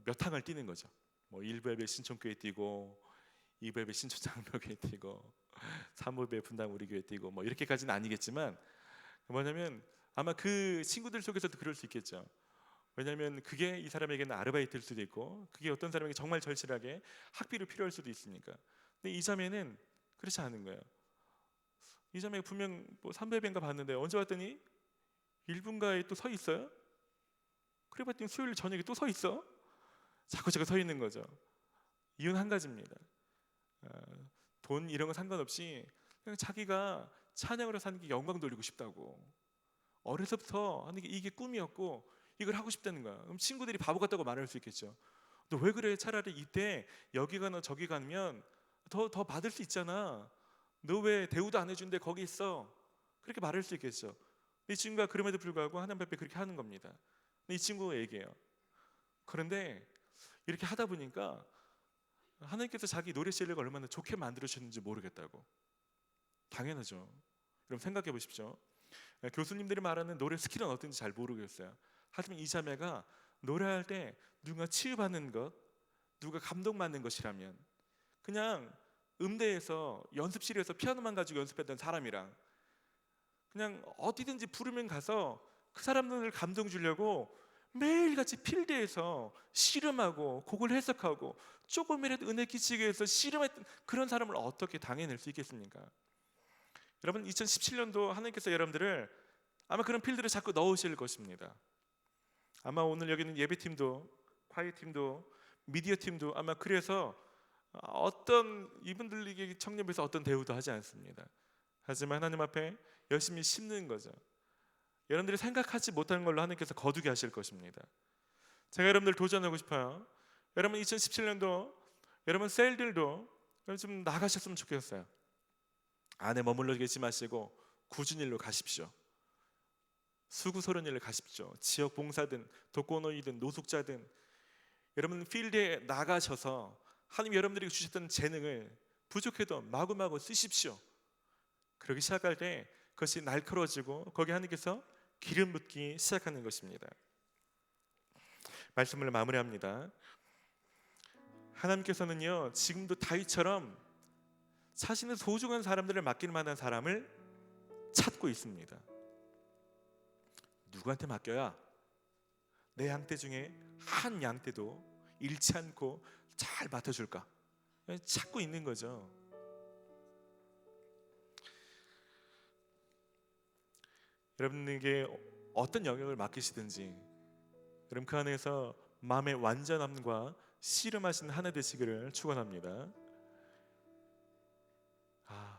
A: 몇 항을 뛰는 거죠. 1부에 신촌교회 뛰고 2부에 신촌장로교회 뛰고 3부에 분당 우리 교회 뛰고 이렇게까지는 아니겠지만 뭐냐면 아마 그 친구들 속에서도 그럴 수 있겠죠. 왜냐하면 그게 이 사람에게는 아르바이트일 수도 있고 그게 어떤 사람에게 정말 절실하게 학비로 필요할 수도 있으니까. 근데 이 자매는 그렇지 않은 거예요. 이 자매가 분명 300배인가 봤는데 언제 왔더니 1분가에 또 서 있어요. 그래 봤더니 수요일 저녁에 또 서 있어. 자꾸 서 있는 거죠. 이유는 한 가지입니다. 돈 이런 거 상관없이 그냥 자기가 찬양으로 사는 게 영광 돌리고 싶다고. 어려서부터 하는 게 이게 꿈이었고 이걸 하고 싶다는 거야. 그럼 친구들이 바보 같다고 말할 수 있겠죠. 너 왜 그래? 차라리 이때 여기 가나 저기 가면 더 받을 수 있잖아. 너 왜 대우도 안 해준데 거기 있어? 그렇게 말할 수 있겠죠. 이 친구가 그럼에도 불구하고 하나님 앞에 그렇게 하는 겁니다. 이 친구가 얘기해요. 그런데 이렇게 하다 보니까 하나님께서 자기 노래 실력을 얼마나 좋게 만들어주셨는지 모르겠다고. 당연하죠. 여러분 생각해 보십시오. 교수님들이 말하는 노래 스킬은 어떤지 잘 모르겠어요. 하지만 이 자매가 노래할 때 누가 치유받는 것, 누가 감동받는 것이라면 그냥 음대에서 연습실에서 피아노만 가지고 연습했던 사람이랑 그냥 어디든지 부르면 가서 그 사람들을 감동 주려고 매일같이 필드에서 씨름하고 곡을 해석하고 조금이라도 은혜 끼치기 위해서 씨름했던 그런 사람을 어떻게 당해낼 수 있겠습니까? 여러분 2017년도 하나님께서 여러분들을 아마 그런 필드를 자꾸 넣으실 것입니다. 아마 오늘 여기 있는 예배팀도 콰이어팀도 미디어팀도 아마 그래서 어떤 이분들에게 청년부에서 어떤 대우도 하지 않습니다. 하지만 하나님 앞에 열심히 심는 거죠. 여러분들이 생각하지 못하는 걸로 하나님께서 거두게 하실 것입니다. 제가 여러분들 도전하고 싶어요. 여러분 2017년도 여러분 셀들도 좀 나가셨으면 좋겠어요. 안에 머물러 계시지 마시고 굳은 일로 가십시오. 수구소련 일을 가십시오. 지역 봉사든 독거노이든 노숙자든 여러분 필드에 나가셔서 하나님 여러분들에게 주셨던 재능을 부족해도 마구마구 쓰십시오. 그러기 시작할 때 그것이 날카로워지고 거기 하나님께서 기름 붓기 시작하는 것입니다. 말씀을 마무리합니다. 하나님께서는요 지금도 다윗처럼 자신의 소중한 사람들을 맡길 만한 사람을 찾고 있습니다. 누구한테 맡겨야 내 양떼 중에 한 양떼도 잃지 않고 잘 맡아줄까? 찾고 있는 거죠. 여러분에게 어떤 영역을 맡기시든지 여러분 그 안에서 마음의 완전함과 씨름하신 한 해 되시기를 축원합니다.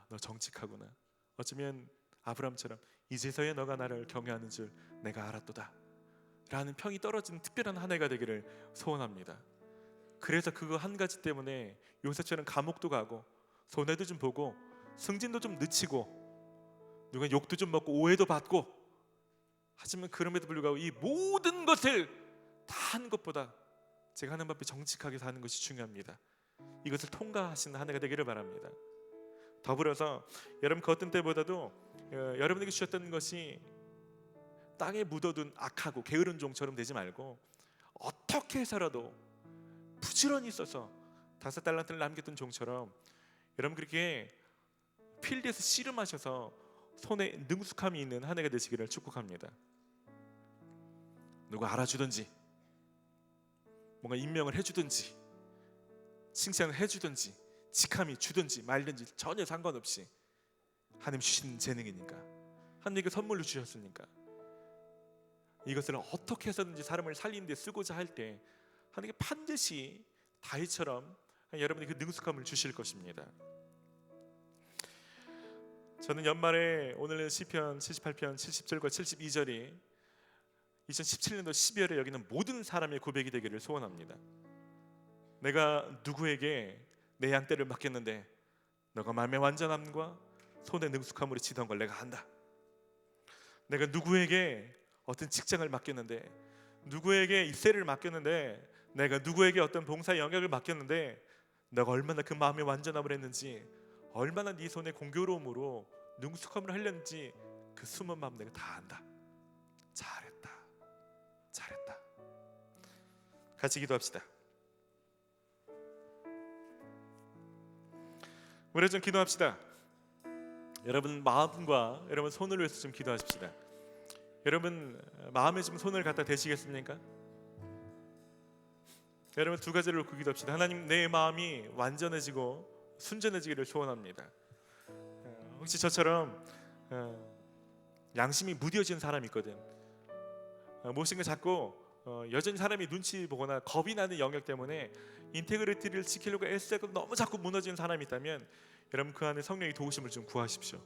A: 너 정직하구나. 어쩌면 아브라함처럼 이제서야 너가 나를 경외하는 줄 내가 알았도다 라는 평이 떨어진 특별한 한 해가 되기를 소원합니다. 그래서 그거 한 가지 때문에 요셉처럼 감옥도 가고 손해도 좀 보고 승진도 좀 늦추고 누가 욕도 좀 먹고 오해도 받고, 하지만 그럼에도 불구하고 이 모든 것을 다 한 것보다 제가 하나님 앞에 정직하게 사는 것이 중요합니다. 이것을 통과하시는 한 해가 되기를 바랍니다. 더불어서 여러분 그 어떤 때보다도 여러분에게 주셨던 것이 땅에 묻어둔 악하고 게으른 종처럼 되지 말고 어떻게 해서라도 부지런히 써서 5달란트를 남겼던 종처럼 여러분 그렇게 필드에서 씨름하셔서 손에 능숙함이 있는 한 해가 되시기를 축복합니다. 누가 알아주든지 뭔가 임명을 해주든지 칭찬을 해주든지 직함이 주든지 말든지 전혀 상관없이 하나님 주신 재능이니까, 하나님께 선물로 주셨으니까 이것을 어떻게 해서든지 사람을 살리는 데 쓰고자 할 때 하나님께 반드시 다윗처럼 여러분이 그 능숙함을 주실 것입니다. 저는 연말에 오늘은 시편 78편 70절과 72절이 2017년도 12월에 여기는 모든 사람의 고백이 되기를 소원합니다. 내가 누구에게 내 양떼를 맡겼는데 너가 마음의 완전함과 손의 능숙함으로 지던 걸 내가 안다. 내가 누구에게 어떤 직장을 맡겼는데, 누구에게 입세를 맡겼는데, 내가 누구에게 어떤 봉사 영역을 맡겼는데 너가 얼마나 그 마음의 완전함을 했는지, 얼마나 네 손의 공교로움으로 능숙함을 하렸는지 그 숨은 마음 내가 다 안다. 잘했다, 잘했다. 같이 기도합시다. 우리 좀 기도합시다. 여러분 마음과 여러분 손을 위해서 좀 기도하십시다. 여러분 마음에 좀 손을 갖다 대시겠습니까? 여러분 두 가지를 놓고 기도합시다. 하나님, 내 마음이 완전해지고 순전해지기를 소원합니다. 혹시 저처럼 양심이 무뎌진 사람이 있거든. 무엇인가 자꾸 여전히 사람이 눈치 보거나 겁이 나는 영역 때문에 인테그리티를 지키려고 애쓰고 너무 자꾸 무너지는 사람이 있다면 여러분 그 안에 성령의 도우심을 좀 구하십시오.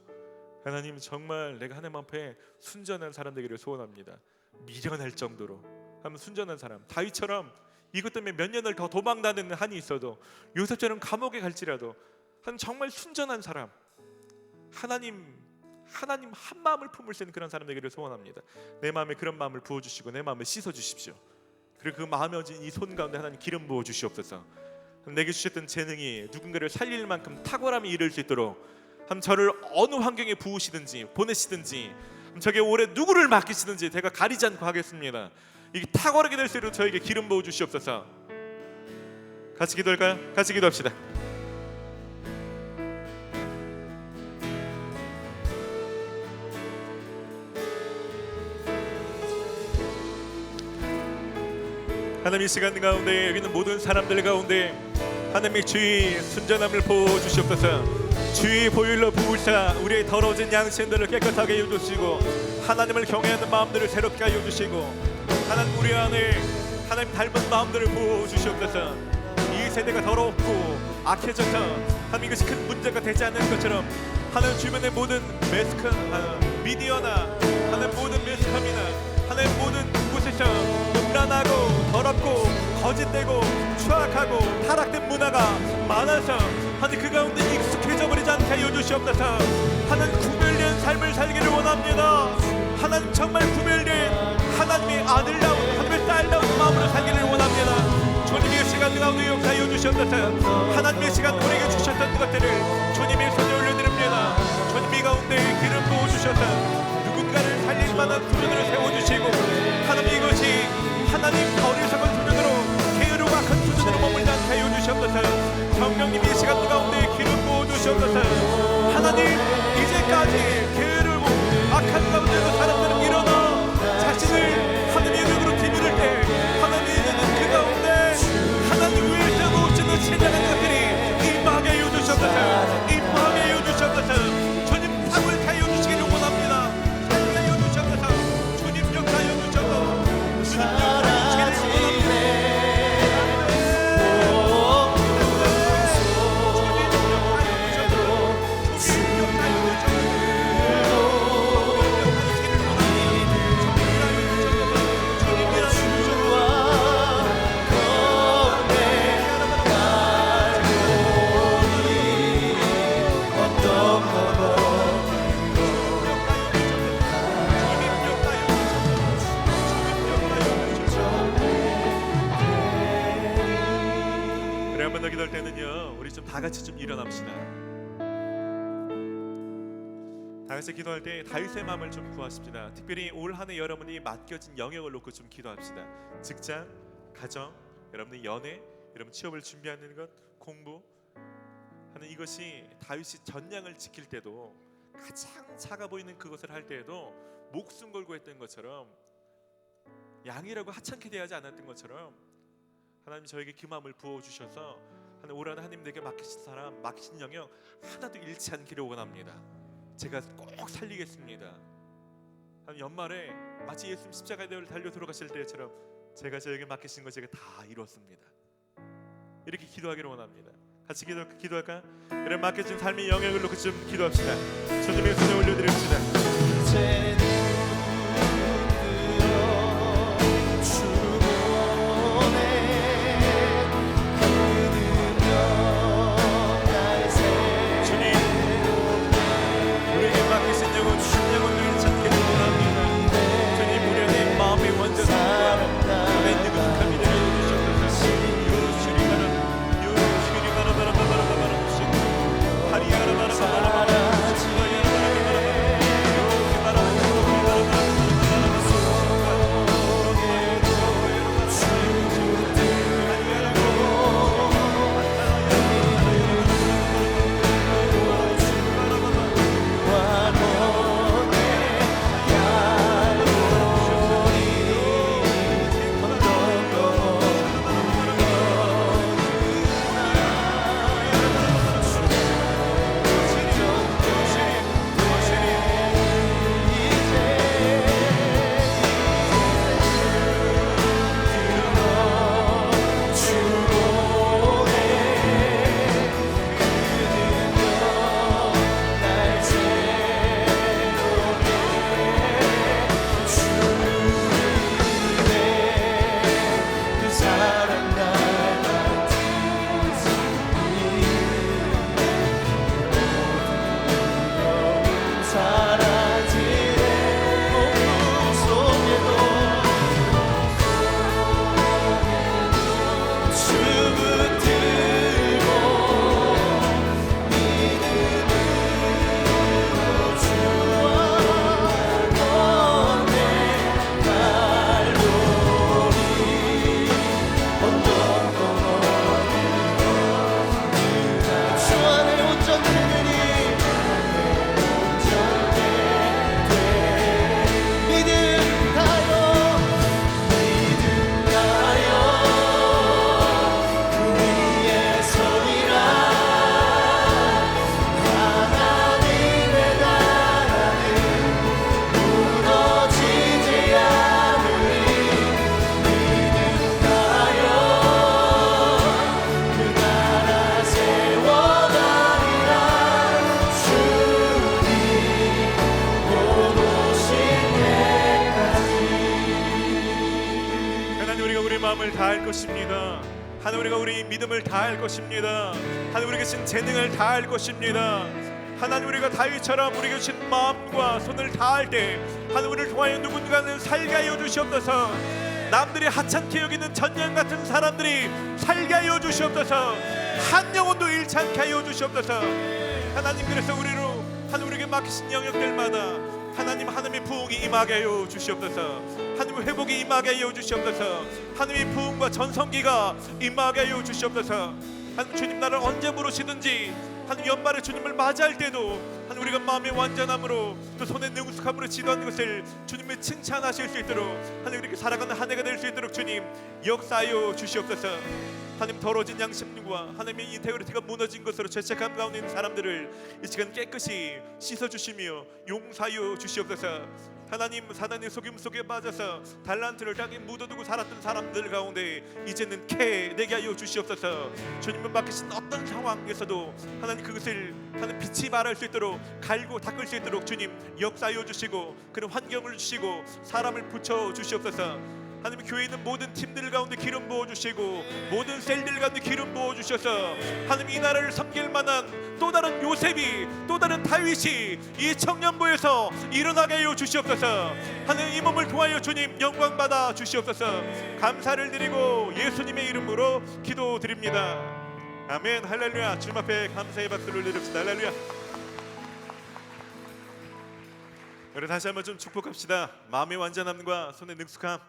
A: 하나님, 정말 내가 하나님 앞에 순전한 사람 되기를 소원합니다. 미련할 정도로 한번 순전한 사람, 다윗처럼 이것 때문에 몇 년을 더 도망다니는 한이 있어도, 요셉처럼 감옥에 갈지라도 한 정말 순전한 사람, 하나님 한 마음을 품을 수 있는 그런 사람 되기를 소원합니다. 내 마음에 그런 마음을 부어주시고 내 마음을 씻어주십시오. 그리고 그 마음에 얹은 이 손 가운데 하나님 기름 부어주시옵소서. 내게 주셨던 재능이 누군가를 살릴 만큼 탁월함이 이룰 수 있도록 저를 어느 환경에 부으시든지 보내시든지, 저게 올해 누구를 맡기시든지 제가 가리지 않고 하겠습니다. 이게 탁월하게 될 수 있도록 저에게 기름 부어주시옵소서. 같이 기도할까요? 같이 기도합시다. 하나님, 이 시간 가운데 여기 있는 모든 사람들 가운데 하나님의 주의 순전함을 부어주시옵소서. 주의 보혈로 부으사 우리의 더러워진 양심들을 깨끗하게 해주시고 하나님을 경외하는 마음들을 새롭게 하여 주시고, 하나님 우리 안에 하나님 닮은 마음들을 부어주시옵소서. 이 세대가 더럽고 악해져서 하나님 이것이 큰 문제가 되지 않는 것처럼 하나님 주변의 모든 매스컴 미디어나 하나님 모든 매스컴이나 하나님 모든 곳에서 음란하고 더럽고 거짓되고 추악하고 타락된 문화가 많아서 하나님 그 가운데 익숙해져 버리지 않게 하여 주시옵소서. 하나님 구별된 삶을 살기를 원합니다. 하나님 정말 구별된 하나님의 아들다운 하나님의 딸다운 마음으로 살기를 원합니다. 주님의 시간 가운데 역사하여 주시옵소서. 하나님의 시간 우리에게 주셨던 것들을 주님의 손에 올려드립니다. 주님의 가운데 기름 부어주셔서 누군가를 살릴 만한 소년을 세워주시고, 하나님 이것이 하나님 어리석은 소년으로 게으르고 악한 소년으로 머물지 않게 하여 주시옵소서. 성령님이 시간 가운데 기름 부어주시옵소서. 하나님 이제까지 게으르고 악한 가운데서 사람들은 일어나 자신을 하나님의 이름으로 뒤밀을 때 하나님은 그 가운데 하나님 위에서 모시는 신령한 것들이 임하게 하여 주시옵소서. 임하게 하여 주시옵소서. 주님 탑을 하여 주시기를 원합니다. 살게 하여 주시옵소서. 주님 역사하여 주시옵소서. 주님 역사하여 주시기를 원합니다. 한 번 더 기도할 때는요, 우리 좀 다 같이 좀 일어납시다. 다 같이 기도할 때 다윗의 마음을 좀 구하십시다. 특별히 올 한 해 여러분이 맡겨진 영역을 놓고 좀 기도합시다. 직장, 가정, 여러분의 연애, 여러분 취업을 준비하는 것, 공부 하는 이것이 다윗이 전량을 지킬 때도 가장 작아 보이는 그것을 할 때에도 목숨 걸고 했던 것처럼, 양이라고 하찮게 대하지 않았던 것처럼 하나님 저에게 그 마음을 부어주셔서 올 한 해 하나님 내게 맡기신 사람, 맡기신 영역 하나도 잃지 않기를 원합니다. 제가 꼭 살리겠습니다. 하나님 연말에 마치 예수님 십자가에 달려 돌아가실 때처럼 제가 저에게 맡기신 것 제가 다 이뤘습니다. 이렇게 기도하기를 원합니다. 같이 기도할까요? 그래, 맡겨진 삶의 영역을 놓고 좀 기도합시다. 주님의 손에 올려드립시다.
B: 이제
A: 마음을 다할 것입니다. 하나님 우리가 우리 믿음을 다할 것입니다. 하나님 우리에게 주신 재능을 다할 것입니다. 하나님 우리가 다윗처럼 우리에게 주신 마음과 손을 다할 때 하나님 우리를 통하여 누군가는 살게 하여 주시옵소서. 남들이 하찮게 여기는 전양 같은 사람들이 살게 하여 주시옵소서. 한 영혼도 잃지 않게 하여 주시옵소서. 하나님 그래서 우리로 하나님 우리에게 맡기신 영역들마다 하나님의 부흥이 임하게 하여 주시옵소서. 하나님의 회복이 임하게 하여 주시옵소서. 하나님의 부흥과 전성기가 임하게 하여 주시옵소서. 하나님 주님 나를 언제 부르시든지 하나님 연말에 주님을 맞이할 때도 하나님 우리가 마음의 완전함으로 또 손의 능숙함으로 지도하는 것을 주님의 칭찬하실 수 있도록 하나님 이렇게 살아가는 한 해가 될 수 있도록 주님 역사하여 주시옵소서. 하나님 더러워진 양심과 하나님의 인테그리티가 무너진 것으로 죄책감 가운데 있는 사람들을 이 시간 깨끗이 씻어주시며 용서하여 주시옵소서. 하나님 사단의 속임 속에 빠져서 달란트를 땅에 묻어두고 살았던 사람들 가운데 이제는 캐내게 하여 주시옵소서. 주님은 맡기신 어떤 상황에서도 하나님 그것을 하나님 빛이 발할 수 있도록 갈고 닦을 수 있도록 주님 역사하여 주시고 그런 환경을 주시고 사람을 붙여 주시옵소서. 하나님 교회에 있는 모든 팀들 가운데 기름 부어주시고 모든 셀들 가운데 기름 부어주셔서 하나님 이 나라를 섬길 만한 또 다른 요셉이 또 다른 다윗이 이 청년부에서 일어나게 하여 주시옵소서. 하나님 이 몸을 통하여 주님 영광 받아 주시옵소서. 감사를 드리고 예수님의 이름으로 기도드립니다. 아멘. 할렐루야. 주님 앞에 감사의 박수를 올려드립시다. 할렐루야. 우리 다시 한번 좀 축복합시다. 마음의 완전함과 손의 능숙함.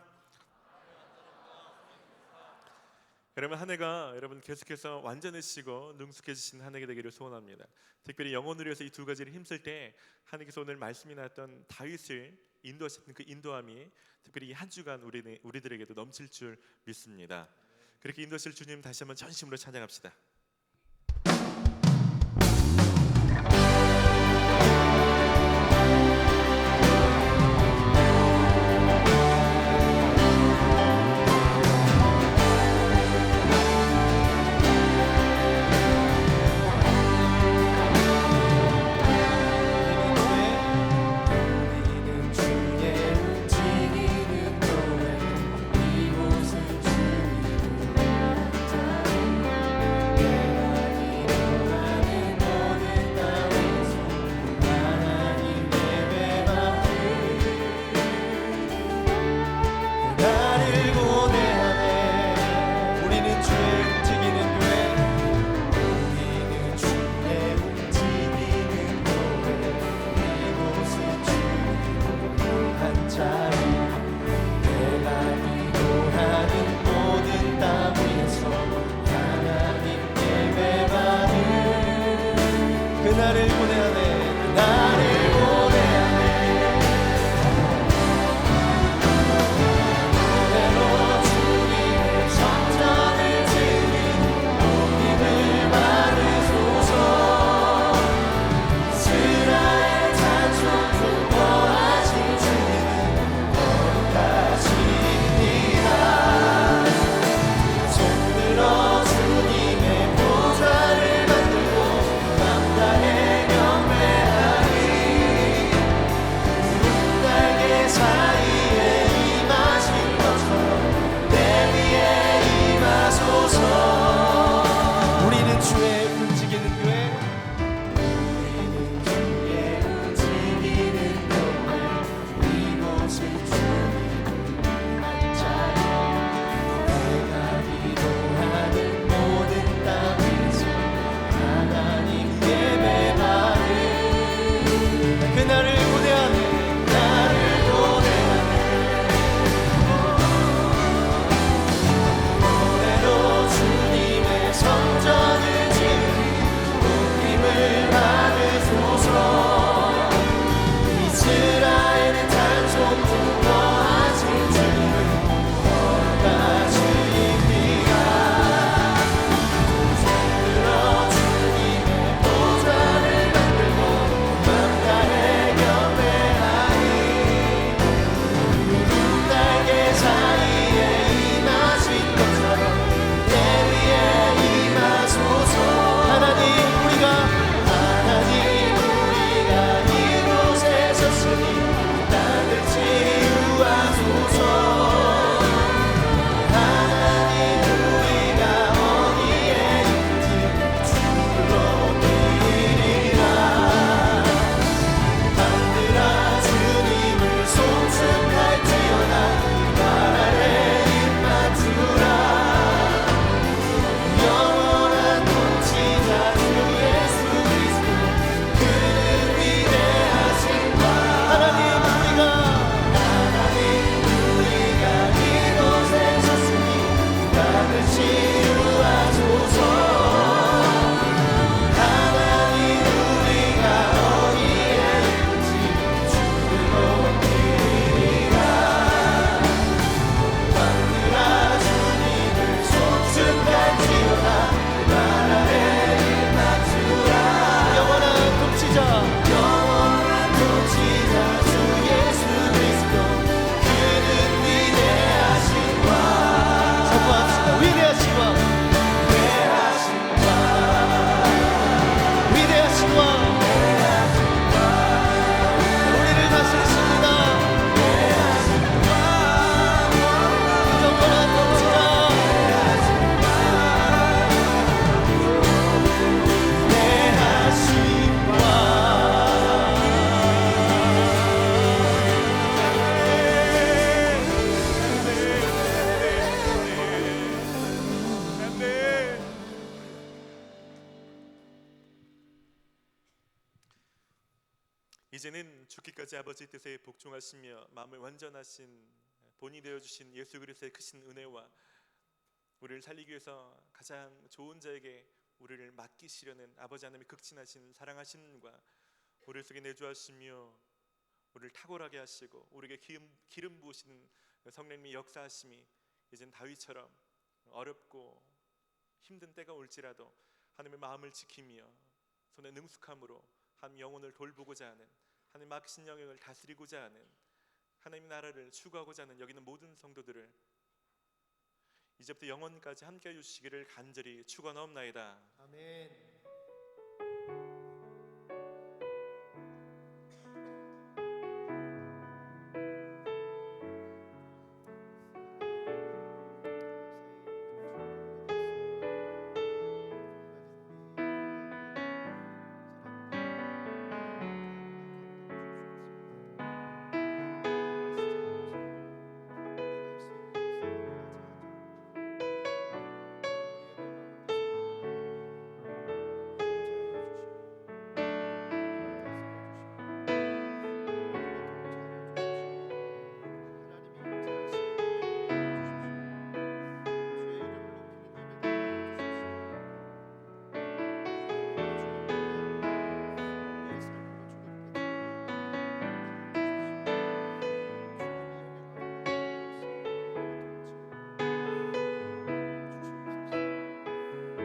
A: 여러분, 한 해가 여러분 계속해서 완전해지시고 능숙해지신 한 해가 되기를 소원합니다. 특별히 영혼을 위해서 이 두 가지를 힘쓸 때 하나님께서 오늘 말씀이 나왔던 다윗을 인도하셨던 그 인도함이 특별히 이 한 주간 우리들에게도 넘칠 줄 믿습니다. 그렇게 인도하실 주님 다시 한번 전심으로 찬양합시다.
B: 우리는 주의 움직이는 교회 이곳은 주님을 그날을 고대하네 그날을 고대하네 그대로 주님의 성전을 지는 힘을 받으소서 이스라엘 찬송 부어하신 주님은 거룩하시니라 손들어 주님의 보좌를 만들고 남당의
A: 이제는 죽기까지 아버지 뜻에 복종하시며 마음을 완전하신 본이 되어주신 예수 그리스도의 크신 은혜와 우리를 살리기 위해서 가장 좋은 자에게 우리를 맡기시려는 아버지 하나님의 극진하신 사랑하심과 우리 속에 내주하시며 우리를 탁월하게 하시고 우리에게 기름 부으시는 성령님의 역사하심이 이젠 다윗처럼 어렵고 힘든 때가 올지라도 하나님의 마음을 지키며 손에 능숙함으로 하나님 영혼을 돌보고자 하는 하나님 맡기신 영역을 다스리고자 하는 하나님 나라를 추구하고자 하는 여기 있는 모든 성도들을 이제부터 영원까지 함께해 주시기를 간절히 축원하옵나이다.
B: 아멘.